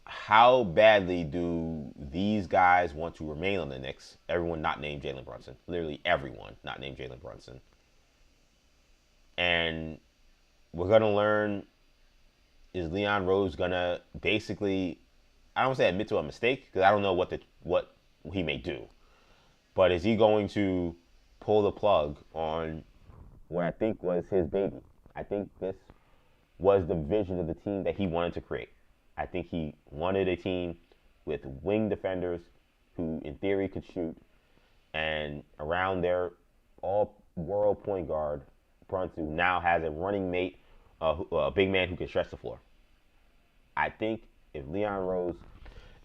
how badly do these guys want to remain on the Knicks. Everyone not named Jalen Brunson. Literally everyone not named Jalen Brunson. And we're going to learn, is Leon Rose going to basically, I don't want to say admit to a mistake, because I don't know what he may do. But is he going to pull the plug on what I think was his baby? I think this was the vision of the team that he wanted to create. I think he wanted a team with wing defenders who, in theory, could shoot, and around their all-world point guard, Brunson, who now has a running mate, a big man who can stretch the floor. I think if Leon Rose,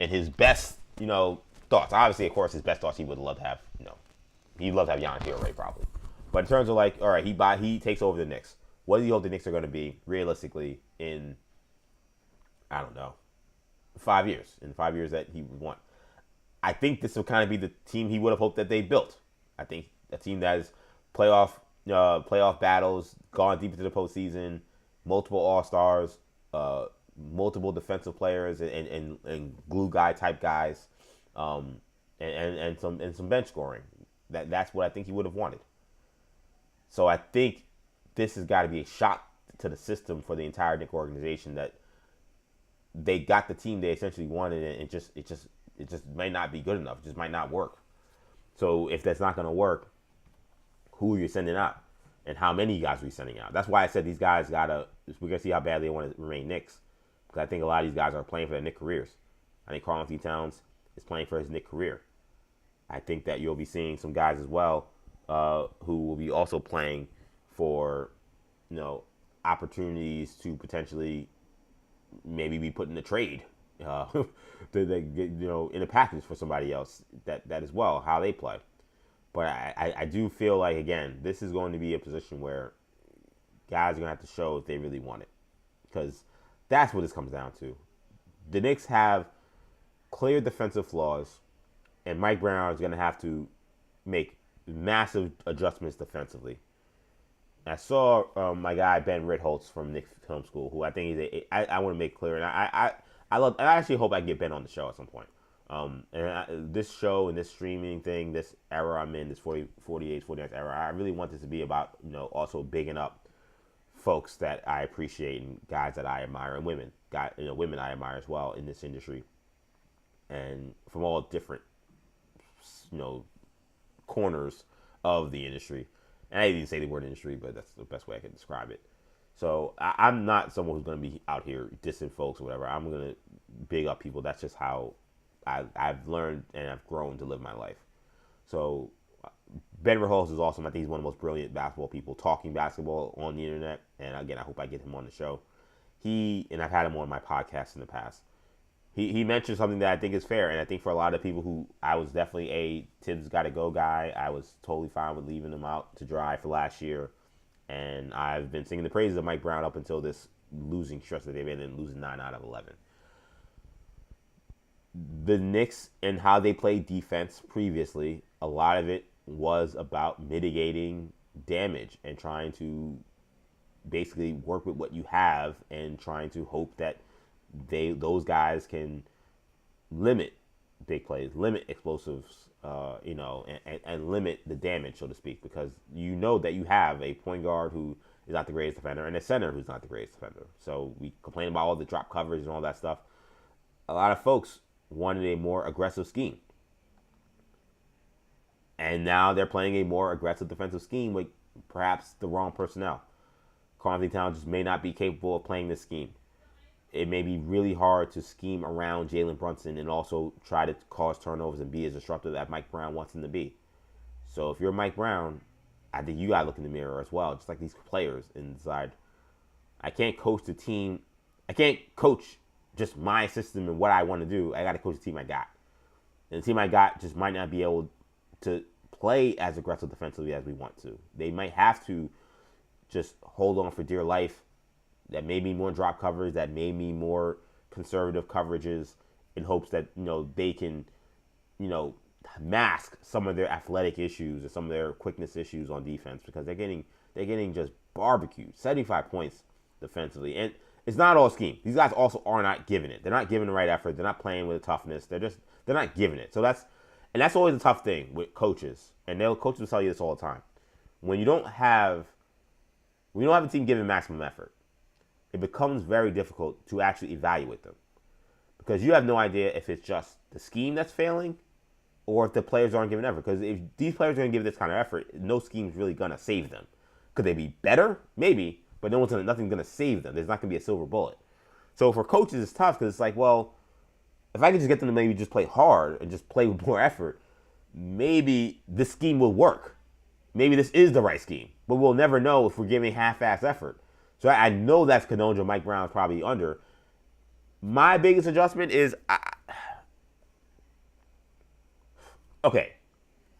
in his best, thoughts, obviously, of course, his best thoughts, he would love to have, he'd love to have Giannis here already, probably. But in terms of, like, all right, he takes over the Knicks. What do you hope the Knicks are going to be, realistically, in, I don't know, 5 years? In 5 years that he would want. I think this will kind of be the team he would have hoped that they built. I think a team that is playoff battles, gone deep into the postseason, multiple All-Stars, multiple defensive players and glue guy type guys, and some bench scoring. That's what I think he would have wanted. So I think this has got to be a shock to the system for the entire Knicks organization that they got the team they essentially wanted, and it just might not be good enough. It just might not work. So if that's not going to work, who are you sending out? And how many guys are you sending out? That's why I said these guys we're going to see how badly they want to remain Knicks. Because I think a lot of these guys are playing for their Knicks careers. I think Karl-Anthony Towns is playing for his Knicks career. I think that you'll be seeing some guys as well who will be also playing for, opportunities to potentially maybe be put in a trade, to get, in a package for somebody else that as well, how they play. But I do feel like, again, this is going to be a position where guys are going to have to show if they really want it. Because that's what this comes down to. The Knicks have clear defensive flaws, and Mike Brown is going to have to make massive adjustments defensively. I saw my guy Ben Ritholtz from Knicks Film School, who I think I want to make clear, and I actually hope I can get Ben on the show at some point. This show and this streaming thing, this era I'm in, this 48, 49 era, I really want this to be about, also bigging up folks that I appreciate and guys that I admire, and women I admire as well in this industry, and from all different, corners of the industry. And I didn't even say the word industry, but that's the best way I can describe it. So I'm not someone who's going to be out here dissing folks or whatever. I'm going to big up people. That's just how I've learned and I've grown to live my life. So Ben Ritholtz is awesome. I think he's one of the most brilliant basketball people talking basketball on the internet. And again, I hope I get him on the show. And I've had him on my podcast in the past. He mentioned something that I think is fair, and I think for a lot of people who, I was definitely a Tibbs got to go guy. I was totally fine with leaving him out to dry for last year, and I've been singing the praises of Mike Brown up until this losing stretch that they've been in, losing 9 out of 11. The Knicks and how they played defense previously, a lot of it was about mitigating damage and trying to basically work with what you have and trying to hope that those guys can limit big plays, limit explosives, and limit the damage, so to speak, because you know that you have a point guard who is not the greatest defender and a center who's not the greatest defender. So we complain about all the drop coverage and all that stuff. A lot of folks wanted a more aggressive scheme. And now they're playing a more aggressive defensive scheme with perhaps the wrong personnel. Karl-Anthony Towns just may not be capable of playing this scheme. It may be really hard to scheme around Jalen Brunson and also try to cause turnovers and be as disruptive as Mike Brown wants him to be. So if you're Mike Brown, I think you got to look in the mirror as well, just like these players inside. I can't coach the team. I can't coach just my system and what I want to do. I got to coach the team I got. And the team I got just might not be able to play as aggressive defensively as we want to. They might have to just hold on for dear life. That may mean more drop coverage. That may mean more conservative coverages in hopes that, they can, mask some of their athletic issues or some of their quickness issues on defense, because they're getting just barbecued. 75 points defensively. And it's not all scheme. These guys also are not giving it. They're not giving the right effort. They're not playing with toughness. They're not giving it. So that's always a tough thing with coaches. And coaches will tell you this all the time. When you don't have a team giving maximum effort, it becomes very difficult to actually evaluate them, because you have no idea if it's just the scheme that's failing or if the players aren't giving effort. Because if these players are going to give this kind of effort, no scheme's really going to save them. Could they be better? Maybe, but nothing's going to save them. There's not going to be a silver bullet. So for coaches, it's tough, because it's like, well, if I could just get them to maybe just play hard and just play with more effort, maybe this scheme will work. Maybe this is the right scheme, but we'll never know if we're giving half-ass effort. So I know that's conundrum Mike Brown's probably under. My biggest adjustment is,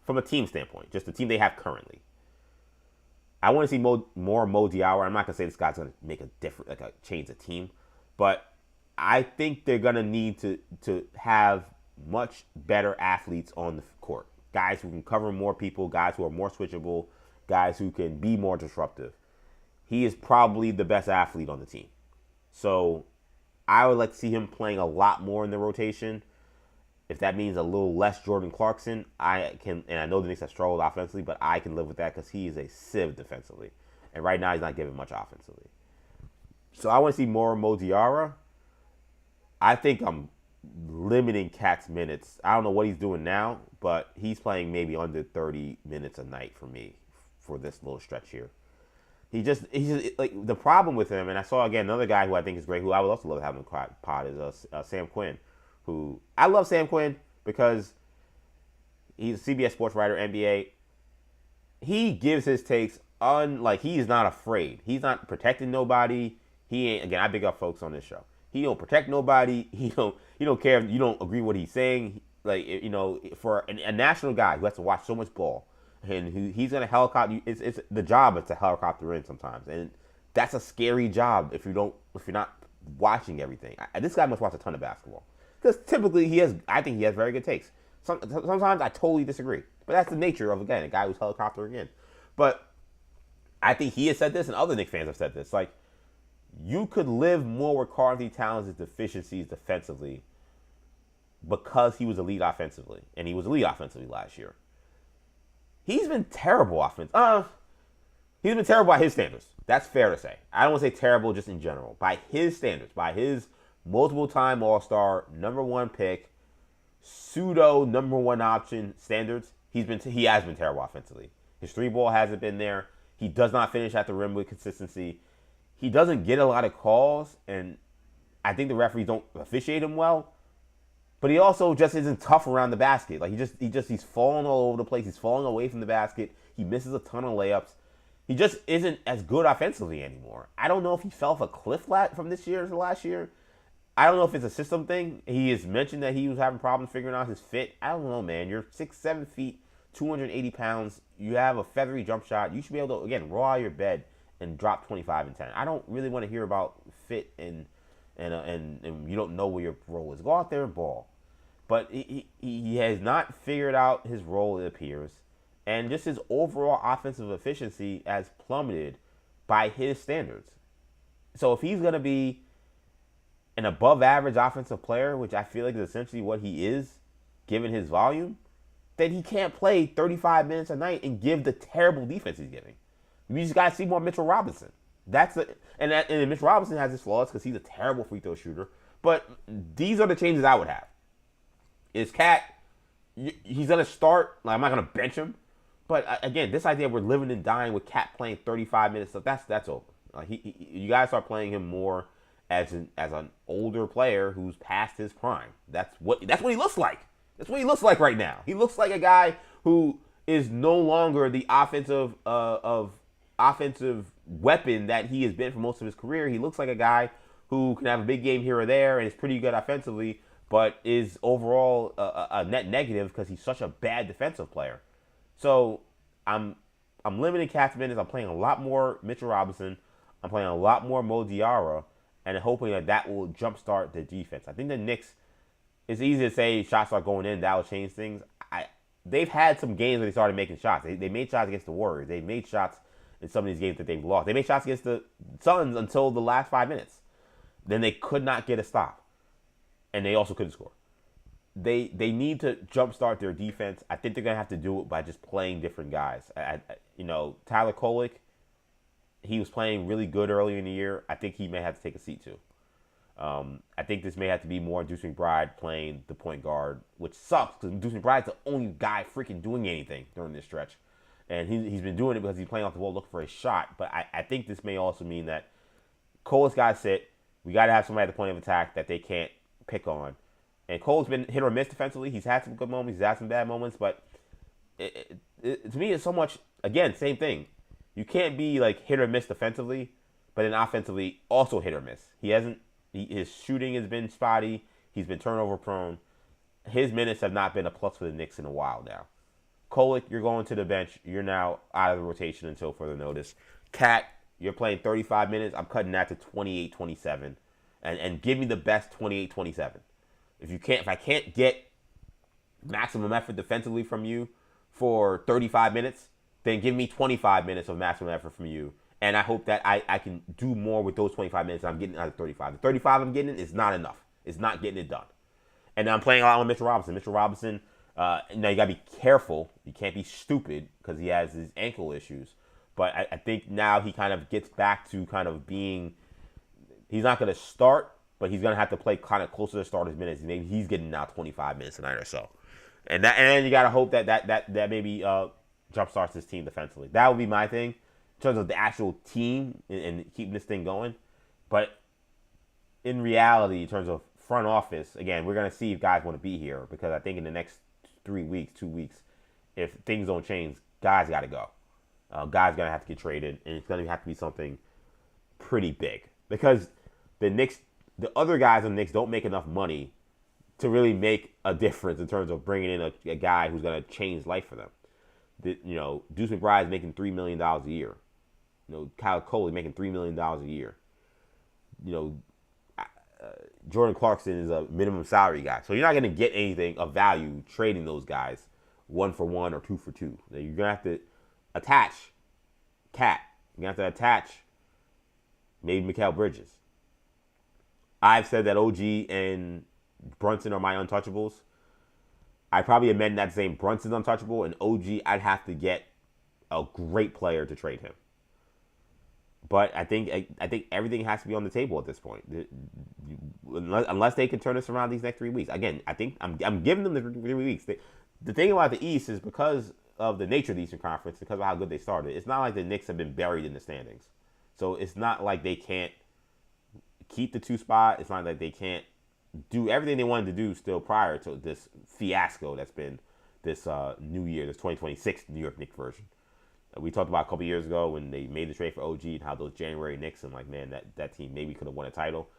from a team standpoint, just the team they have currently. I want to see more Mo Diawara. I'm not gonna say this guy's gonna make change the team, but I think they're gonna need to have much better athletes on the court. Guys who can cover more people, guys who are more switchable, guys who can be more disruptive. He is probably the best athlete on the team. So I would like to see him playing a lot more in the rotation. If that means a little less Jordan Clarkson, I know the Knicks have struggled offensively, but I can live with that because he is a sieve defensively. And right now he's not giving much offensively. So I want to see more Mo Diawara. I think I'm limiting Cat's minutes. I don't know what he's doing now, but he's playing maybe under 30 minutes a night for me for this little stretch here. He's just like, the problem with him, and I saw again another guy who I think is great, who I would also love to have in the pod, is Sam Quinn. Who I love Sam Quinn because he's a CBS sports writer, NBA. He gives his takes he is not afraid. He's not protecting nobody. He ain't, again, I big up folks on this show. He don't protect nobody. He don't care if you don't agree with what he's saying. For a national guy who has to watch so much ball, and he's gonna helicopter. It's the job is to helicopter in sometimes, and that's a scary job if you're not watching everything. This guy must watch a ton of basketball, because typically I think he has very good takes. Sometimes I totally disagree, but that's the nature of, again, a guy who's helicoptering in. But I think he has said this, and other Knicks fans have said this. Like, you could live more with Karl-Anthony Towns' deficiencies defensively because he was elite offensively, and he was elite offensively last year. He's been terrible he's been terrible by his standards. That's fair to say. I don't want to say terrible just in general. By his standards, by his multiple-time All-Star, number one pick, pseudo number one option standards, he has been terrible offensively. His three ball hasn't been there. He does not finish at the rim with consistency. He doesn't get a lot of calls, and I think the referees don't officiate him well. But he also just isn't tough around the basket. Like, he's falling all over the place. He's falling away from the basket. He misses a ton of layups. He just isn't as good offensively anymore. I don't know if he fell off a cliff from this year to last year. I don't know if it's a system thing. He has mentioned that he was having problems figuring out his fit. I don't know, man. You're 6'7", 280 pounds. You have a feathery jump shot. You should be able to, again, roll out of your bed and drop 25 and 10. I don't really want to hear about fit and you don't know where your role is. Go out there and ball. But he has not figured out his role, it appears. And just his overall offensive efficiency has plummeted by his standards. So if he's going to be an above average offensive player, which I feel like is essentially what he is, given his volume, then he can't play 35 minutes a night and give the terrible defense he's giving. We just got to see more Mitchell Robinson. And Mitchell Robinson has his flaws because he's a terrible free throw shooter. But these are the changes I would have. Is Cat, he's going to start. Like, I'm not going to bench him. But again, this idea we're living and dying with Cat playing 35 minutes, so that's over. You guys start playing him more as an older player who's past his prime. That's what he looks like. That's what he looks like right now. He looks like a guy who is no longer the offensive weapon that he has been for most of his career. He looks like a guy who can have a big game here or there and is pretty good offensively, but is overall a net negative because he's such a bad defensive player. So I'm limiting Cat's minutes. I'm playing a lot more Mitchell Robinson. I'm playing a lot more Mo Diarra, and hoping that will jumpstart the defense. I think the Knicks, it's easy to say shots start going in. That will change things. They've had some games where they started making shots. They made shots against the Warriors. They made shots in some of these games that they've lost. They made shots against the Suns until the last 5 minutes. Then they could not get a stop, and they also couldn't score. They need to jumpstart their defense. I think they're going to have to do it by just playing different guys. Tyler Kolek, he was playing really good earlier in the year. I think he may have to take a seat too. I think this may have to be more Deuce McBride playing the point guard, which sucks because Deuce McBride's the only guy freaking doing anything during this stretch. And he's been doing it because he's playing off the ball looking for a shot. But I think this may also mean that Cole's got to sit. We got to have somebody at the point of attack that they can't pick on. And Cole's been hit or miss defensively. He's had some good moments. He's had some bad moments. But to me, it's so much, again, same thing. You can't be like hit or miss defensively, but then offensively also hit or miss. His shooting has been spotty. He's been turnover prone. His minutes have not been a plus for the Knicks in a while now. Kolek, you're going to the bench. You're now out of the rotation until further notice. Cat, you're playing 35 minutes. I'm cutting that to 28-27. And give me the best 28-27. If I can't get maximum effort defensively from you for 35 minutes, then give me 25 minutes of maximum effort from you. And I hope that I can do more with those 25 minutes I'm getting out of 35. The 35 I'm getting is not enough. It's not getting it done. And I'm playing a lot with Mitchell Robinson. Mitchell Robinson, now you got to be careful. You can't be stupid because he has his ankle issues. But I think now he kind of gets back to kind of being, he's not going to start, but he's going to have to play kind of closer to start his minutes. Maybe he's getting now 25 minutes a night or so. And then you got to hope that maybe jumpstarts his team defensively. That would be my thing in terms of the actual team and keeping this thing going. But in reality, in terms of front office, again, we're going to see if guys want to be here because I think in the next 2 weeks, if things don't change, guys got to go. Guys going to have to get traded, and it's going to have to be something pretty big because the other guys on the Knicks don't make enough money to really make a difference in terms of bringing in a guy who's going to change life for them. Deuce McBride is making $3 million a year. Kyle Cole is making $3 million a year. Jordan Clarkson is a minimum salary guy. So you're not going to get anything of value trading those guys 1 for 1 or 2 for 2. You're going to have to attach Cat. You're going to have to attach maybe Mikal Bridges. I've said that OG and Brunson are my untouchables. I'd probably amend that saying Brunson's untouchable, and OG, I'd have to get a great player to trade him. But I think everything has to be on the table at this point, unless they can turn this around these next 3 weeks. Again, I think I'm giving them the 3 weeks. The thing about the East is because of the nature of the Eastern Conference, because of how good they started, it's not like the Knicks have been buried in the standings. So it's not like they can't keep the 2 spot. It's not like they can't do everything they wanted to do still prior to this fiasco that's been this new year, this 2026 New York Knicks version. We talked about a couple years ago when they made the trade for OG and how those January Knicks and that team maybe could have won a title.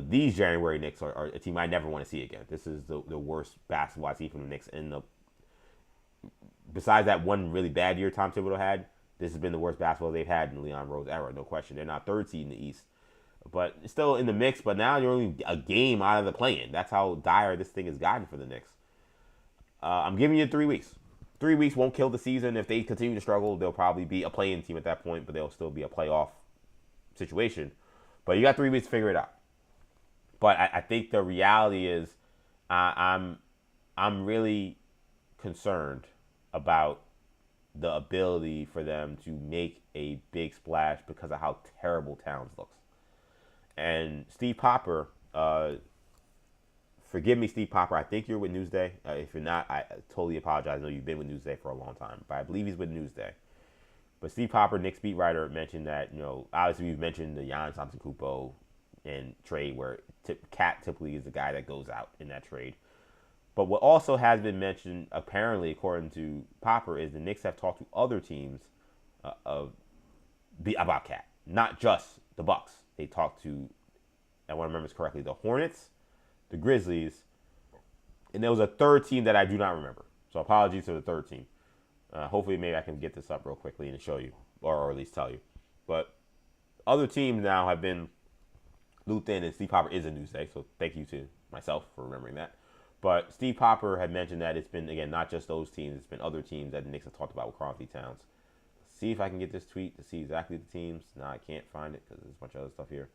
These January Knicks are a team I never want to see again. This is the worst basketball I see from the Knicks. Besides that one really bad year Tom Thibodeau had, this has been the worst basketball they've had in the Leon Rose era, no question. They're not 3rd seed in the East, but still in the mix. But now you're only a game out of the play-in. That's how dire this thing has gotten for the Knicks. I'm giving you 3 weeks. 3 weeks won't kill the season. If they continue to struggle, they'll probably be a play-in team at that point, but they'll still be a playoff situation. But you got 3 weeks to figure it out. But I think the reality is I'm really concerned about the ability for them to make a big splash because of how terrible Towns looks. And Steve Popper, forgive me, Steve Popper, I think you're with Newsday. If you're not, I totally apologize. I know you've been with Newsday for a long time, but I believe he's with Newsday. But Steve Popper, Knicks beat writer, mentioned that, obviously we've mentioned the Giannis Antetokounmpo and trade where Cat typically is the guy that goes out in that trade. But what also has been mentioned, apparently, according to Popper, is the Knicks have talked to other teams about Cat, not just the Bucks. They talked to, I want to remember this correctly, the Hornets, the Grizzlies, and there was a third team that I do not remember. So apologies to the third team. Hopefully, maybe I can get this up real quickly and show you, or at least tell you. But other teams now have been looped in, and Steve Popper is a Newsday, so thank you to myself for remembering that. But Steve Popper had mentioned that it's been, again, not just those teams. It's been other teams that the Knicks have talked about with Karl-Anthony Towns. See if I can get this tweet to see exactly the teams. No, I can't find it because there's a bunch of other stuff here.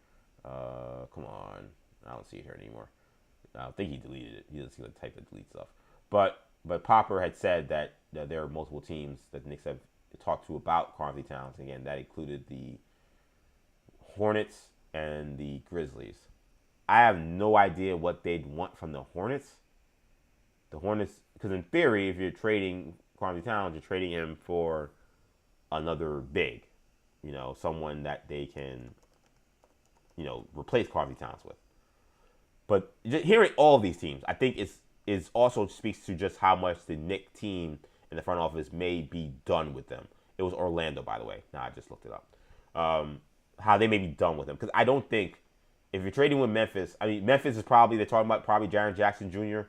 Come on. I don't see it here anymore. I think he deleted it. He doesn't see the type of delete stuff. But Popper had said that there are multiple teams that the Knicks have talked to about Karl-Anthony Towns. Again, that included the Hornets and the Grizzlies. I have no idea what they'd want from the Hornets. The Hornets, because in theory, if you're trading Karl-Anthony Towns, you're trading him for another big, someone that they can, replace Karl-Anthony Towns with. But just hearing all of these teams, I think is also speaks to just how much the Knicks team in the front office may be done with them. It was Orlando, by the way. I just looked it up. How they may be done with them. Because I don't think, if you're trading with Memphis, Memphis is probably, they're talking about probably Jaren Jackson Jr.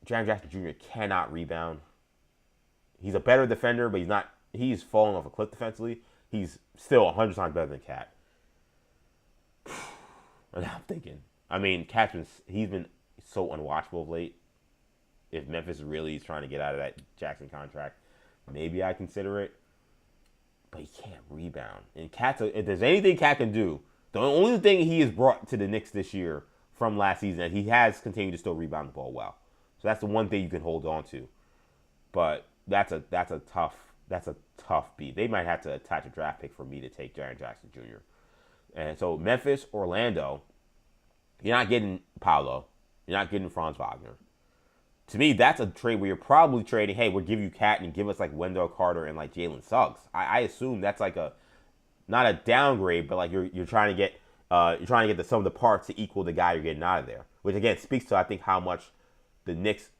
Jaren Jackson Jr. cannot rebound. He's a better defender, but he's fallen off a cliff defensively. He's still 100 times better than Cat. And I'm thinking, he's been so unwatchable of late. If Memphis really is trying to get out of that Jackson contract, maybe I consider it. But he can't rebound. And if there's anything Cat can do, the only thing he has brought to the Knicks this year from last season, that he has continued to still rebound the ball well. So that's the one thing you can hold on to. But that's a tough beat. They might have to attach a draft pick for me to take Jaren Jackson Jr. And so Memphis, Orlando, you're not getting Paolo. You're not getting Franz Wagner. To me, that's a trade where you're probably trading, hey, we'll give you Cat and give us like Wendell Carter and like Jalen Suggs. I assume that's like not a downgrade, but like you're trying to get the sum of the parts to equal the guy you're getting out of there. Which again speaks to, I think, how much the Knicks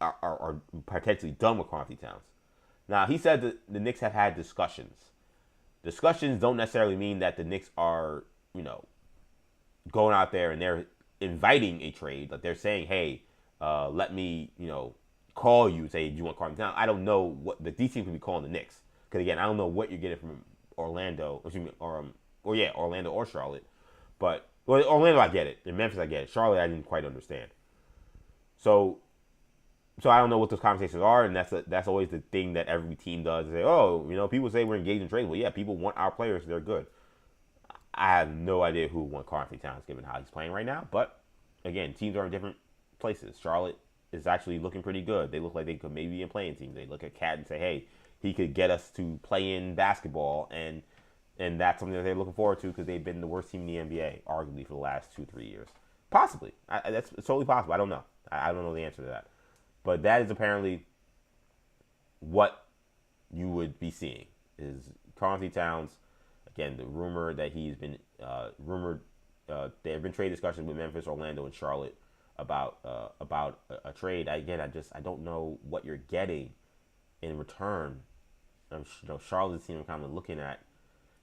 are potentially done with Karl-Anthony Towns. Now, he said that the Knicks have had discussions. Discussions don't necessarily mean that the Knicks are, going out there and they're inviting a trade. Like they're saying, hey, let me, call you and say, do you want Karl-Anthony Towns? I don't know what these teams can be calling the Knicks. Because again, I don't know what you're getting from Orlando, Orlando or Charlotte. But Orlando, I get it. In Memphis, I get it. Charlotte, I didn't quite understand. So I don't know what those conversations are, and that's always the thing that every team does. They say, people say we're engaged in trades. Well, yeah, people want our players. They're good. I have no idea who would want Karl-Anthony Towns given how he's playing right now. But, again, teams are in different places. Charlotte is actually looking pretty good. They look like they could maybe be in playing teams. They look at Cat and say, hey, he could get us to play in basketball, and that's something that they're looking forward to because they've been the worst team in the NBA, arguably, for the last 2-3 years. Possibly. That's totally possible. I don't know. I don't know the answer to that. But that is apparently what you would be seeing is Karl-Anthony Towns. Again, the rumor that he's been rumored. There have been trade discussions with Memphis, Orlando, and Charlotte about a trade. I don't know what you're getting in return. Charlotte's team I'm kind of looking at,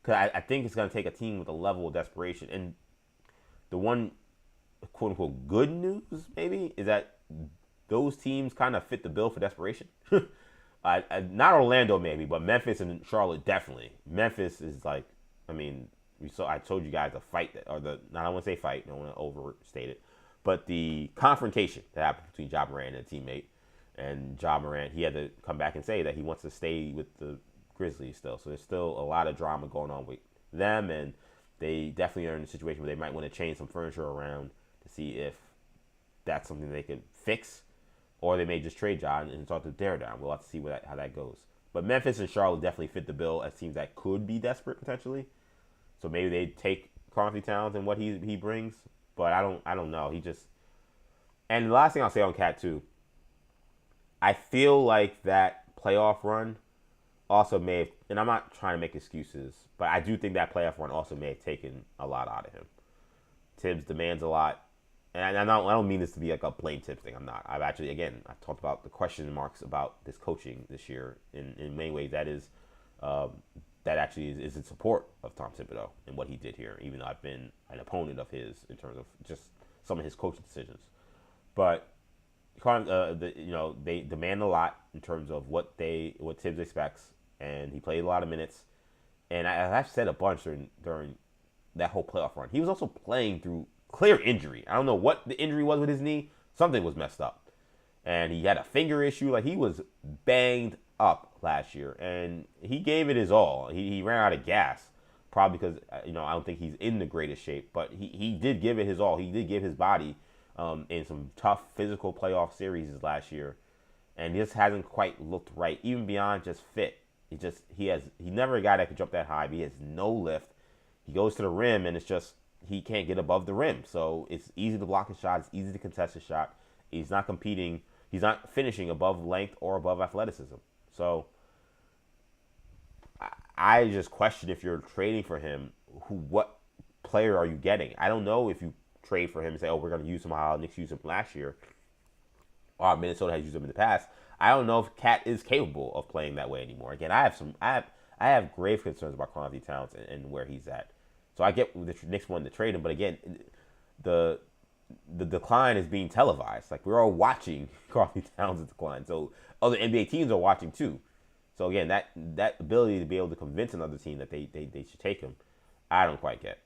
because I think it's going to take a team with a level of desperation. And the one quote unquote good news maybe is that those teams kind of fit the bill for desperation. Not Orlando maybe, but Memphis and Charlotte definitely. Memphis is like, I told you guys a fight I don't want to say fight, I don't want to overstate it, but the confrontation that happened between Ja Morant and a teammate, And Ja Morant, he had to come back and say that he wants to stay with the Grizzlies still. So there's still a lot of drama going on with them, and they definitely are in a situation where they might want to change some furniture around to see if that's something they could fix, or they may just trade Ja and start to tear down. We'll have to see how that goes. But Memphis and Charlotte definitely fit the bill as teams that could be desperate potentially. So maybe they take Karl-Anthony Towns and what he brings, but I don't know. And the last thing I'll say on Cat too, I feel like that playoff run also may have, and I'm not trying to make excuses, but I do think that playoff run also may have taken a lot out of him. Tibbs demands a lot. And I don't mean this to be like a blame Tibbs thing. I'm not. I've talked about the question marks about this coaching this year. In many ways, that actually is in support of Tom Thibodeau and what he did here, even though I've been an opponent of his in terms of just some of his coaching decisions. But they demand a lot in terms of what Tibbs expects, and he played a lot of minutes. And I've said a bunch during that whole playoff run. He was also playing through clear injury. I don't know what the injury was with his knee. Something was messed up. And he had a finger issue. Like, he was banged up last year. And he gave it his all. He ran out of gas. Probably because, I don't think he's in the greatest shape. But he did give it his all. He did give his body in some tough physical playoff series last year. And just hasn't quite looked right. Even beyond just fit. He never a guy that could jump that high. But he has no lift. He goes to the rim and it's just, he can't get above the rim. So it's easy to block his shot. It's easy to contest his shot. He's not competing. He's not finishing above length or above athleticism. So I just question, if you're trading for him, what player are you getting? I don't know if you trade for him and say, oh, we're going to use him how Knicks used him last year, or Minnesota has used him in the past. I don't know if Cat is capable of playing that way anymore. Again, I have grave concerns about Karl-Anthony Towns and where he's at. So I get the Knicks wanting to trade him, but again, the decline is being televised. Like, we're all watching Karl-Anthony Towns' decline. So other NBA teams are watching too. So again, that ability to be able to convince another team that they should take him, I don't quite get.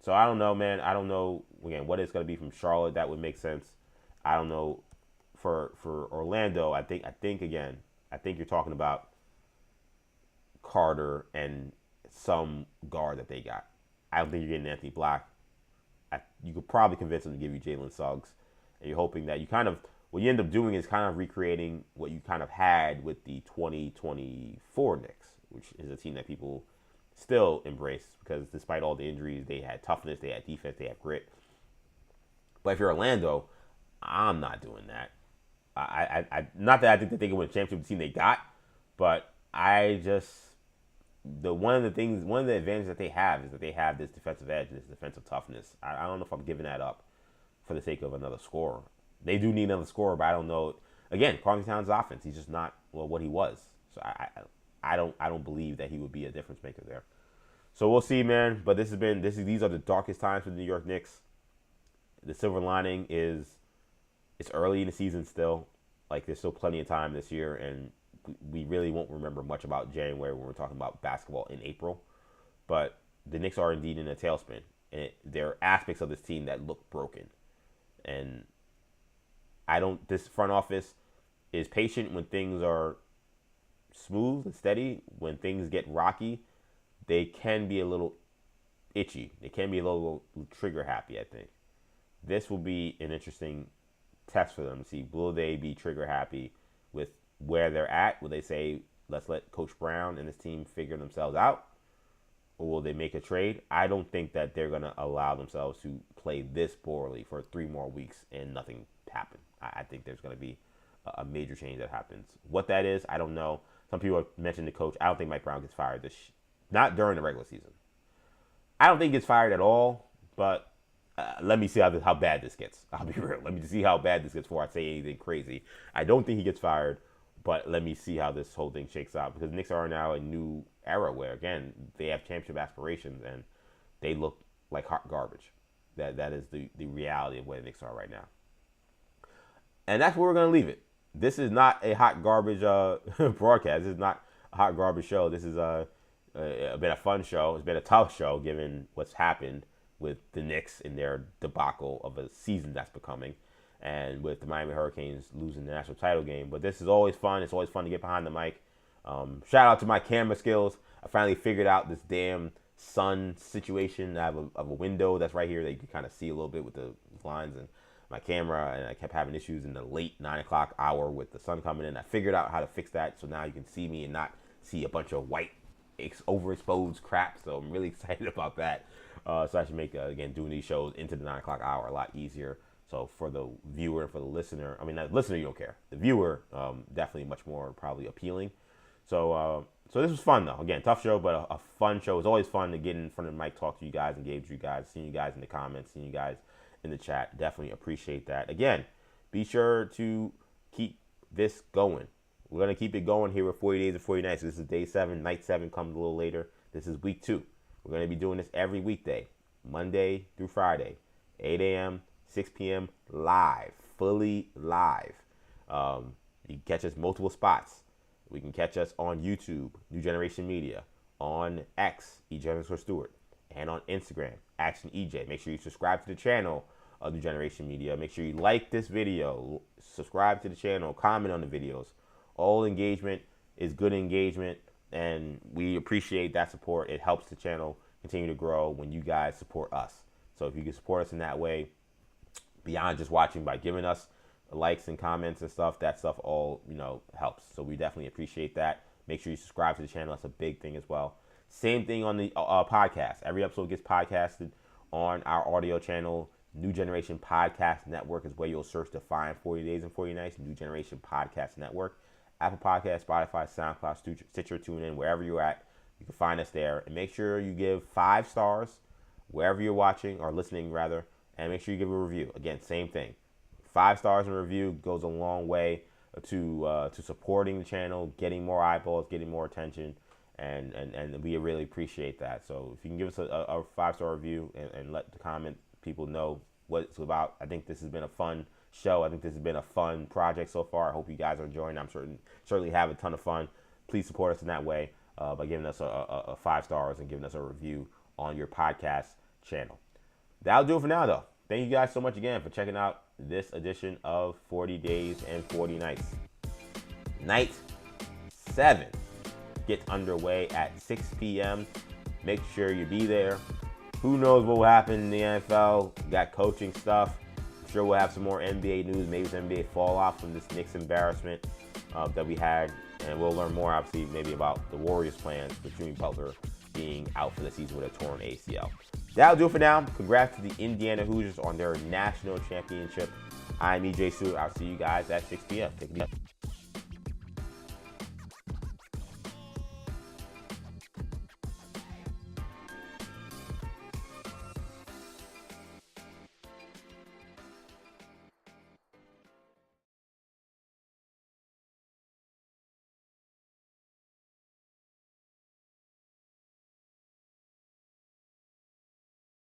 So I don't know, man. I don't know, again, what it's going to be from Charlotte. That would make sense. I don't know. For Orlando, I think you're talking about Carter and some guard that they got. I don't think you're getting Anthony Black. You could probably convince them to give you Jalen Suggs. And you're hoping that what you end up doing is kind of recreating what you kind of had with the 2024 Knicks, which is a team that people still embrace because despite all the injuries, they had toughness, they had defense, they had grit. But if you're Orlando, I'm not doing that. I not that I think that they can win a championship with the team they got, but one of the advantages that they have is that they have this defensive edge, this defensive toughness. I don't know if I'm giving that up for the sake of another scorer. They do need another scorer, but I don't know. Again, Karl-Anthony Towns' offense, he's just not what he was. So I don't believe that he would be a difference maker there. So we'll see, man. But these are the darkest times for the New York Knicks. The silver lining is it's early in the season still. Like, there's still plenty of time this year, and we really won't remember much about January when we're talking about basketball in April. But the Knicks are indeed in a tailspin. And there are aspects of this team that look broken. And this front office is patient when things are smooth and steady. When things get rocky, they can be a little itchy. They can be a little trigger happy, I think. This will be an interesting test for them to see, will they be trigger happy with where they're at? Will they say, let's let Coach Brown and his team figure themselves out? Or will they make a trade? I don't think that they're going to allow themselves to play this poorly for 3 more weeks and nothing happen. I think there's going to be a major change that happens. What that is, I don't know. Some people have mentioned the coach. I don't think Mike Brown gets fired not during the regular season. I don't think he gets fired at all, but let me see how bad this gets. I'll be real. Let me see how bad this gets before I say anything crazy. I don't think he gets fired, but let me see how this whole thing shakes out, because the Knicks are now a new era where, again, they have championship aspirations and they look like hot garbage. That is the reality of where the Knicks are right now. And that's where we're going to leave it. This is not a hot garbage broadcast. This is not a hot garbage show. This has been a fun show. It's been a tough show given what's happened with the Knicks and their debacle of a season that's becoming. and with the Miami Hurricanes losing the national title game. But this is always fun. It's always fun to get behind the mic. Shout out to my camera skills. I finally figured out this damn sun situation. I have a window that's right here that you can kind of see a little bit with the lines and my camera, and I kept having issues in the late 9 o'clock hour with the sun coming in. I figured out how to fix that, so now you can see me and not see a bunch of white overexposed crap. So I'm really excited about that. So I should make, again, doing these shows into the 9 o'clock hour a lot easier. So for the viewer and for the listener, I mean, the listener, you don't care. The viewer, definitely much more probably appealing. So this was fun, though. Again, tough show, but a fun show. It's always fun to get in front of the mic, talk to you guys, engage with you guys, seeing you guys in the comments, seeing you guys in the chat. Definitely appreciate that. Again, be sure to keep this going. We're going to keep it going here with 40 Days and 40 Nights. This is day 7. Night 7 comes a little later. This is week 2. We're going to be doing this every weekday, Monday through Friday, 8 a.m., 6 p.m., live, fully live. You can catch us multiple spots. We can catch us on YouTube, New Generation Media, on X, EJ_Stewart, and on Instagram, Action EJ. Make sure you subscribe to the channel of New Generation Media. Make sure you like this video, subscribe to the channel, comment on the videos. All engagement is good engagement, and we appreciate that support. It helps the channel continue to grow when you guys support us. So if you can support us in that way, beyond just watching, by giving us likes and comments and stuff, that stuff all, helps. So we definitely appreciate that. Make sure you subscribe to the channel. That's a big thing as well. Same thing on the podcast. Every episode gets podcasted on our audio channel. New Generation Podcast Network is where you'll search to find 40 Days and 40 Nights. New Generation Podcast Network. Apple Podcasts, Spotify, SoundCloud, Stitcher, TuneIn, wherever you're at, you can find us there. And make sure you give 5 stars wherever you're watching, or listening rather, and make sure you give a review. Again, same thing. 5 stars in a review goes a long way to supporting the channel, getting more eyeballs, getting more attention, and we really appreciate that. So if you can give us a 5-star review and let the comment people know what it's about. I think this has been a fun show. I think this has been a fun project so far. I hope you guys are enjoying. I'm certainly have a ton of fun. Please support us in that way by giving us a 5 stars and giving us a review on your podcast channel. That'll do it for now, though. Thank you guys so much again for checking out this edition of 40 Days and 40 Nights. Night 7 gets underway at 6 p.m. Make sure you be there. Who knows what will happen in the NFL? We got coaching stuff. I'm sure we'll have some more NBA news, maybe some NBA fallout from this Knicks embarrassment that we had. And we'll learn more, obviously, maybe about the Warriors' plans with Jimmy Butler being out for the season with a torn ACL. That'll do it for now. Congrats to the Indiana Hoosiers on their national championship. I'm EJ Stewart. I'll see you guys at 6 p.m. Take it easy.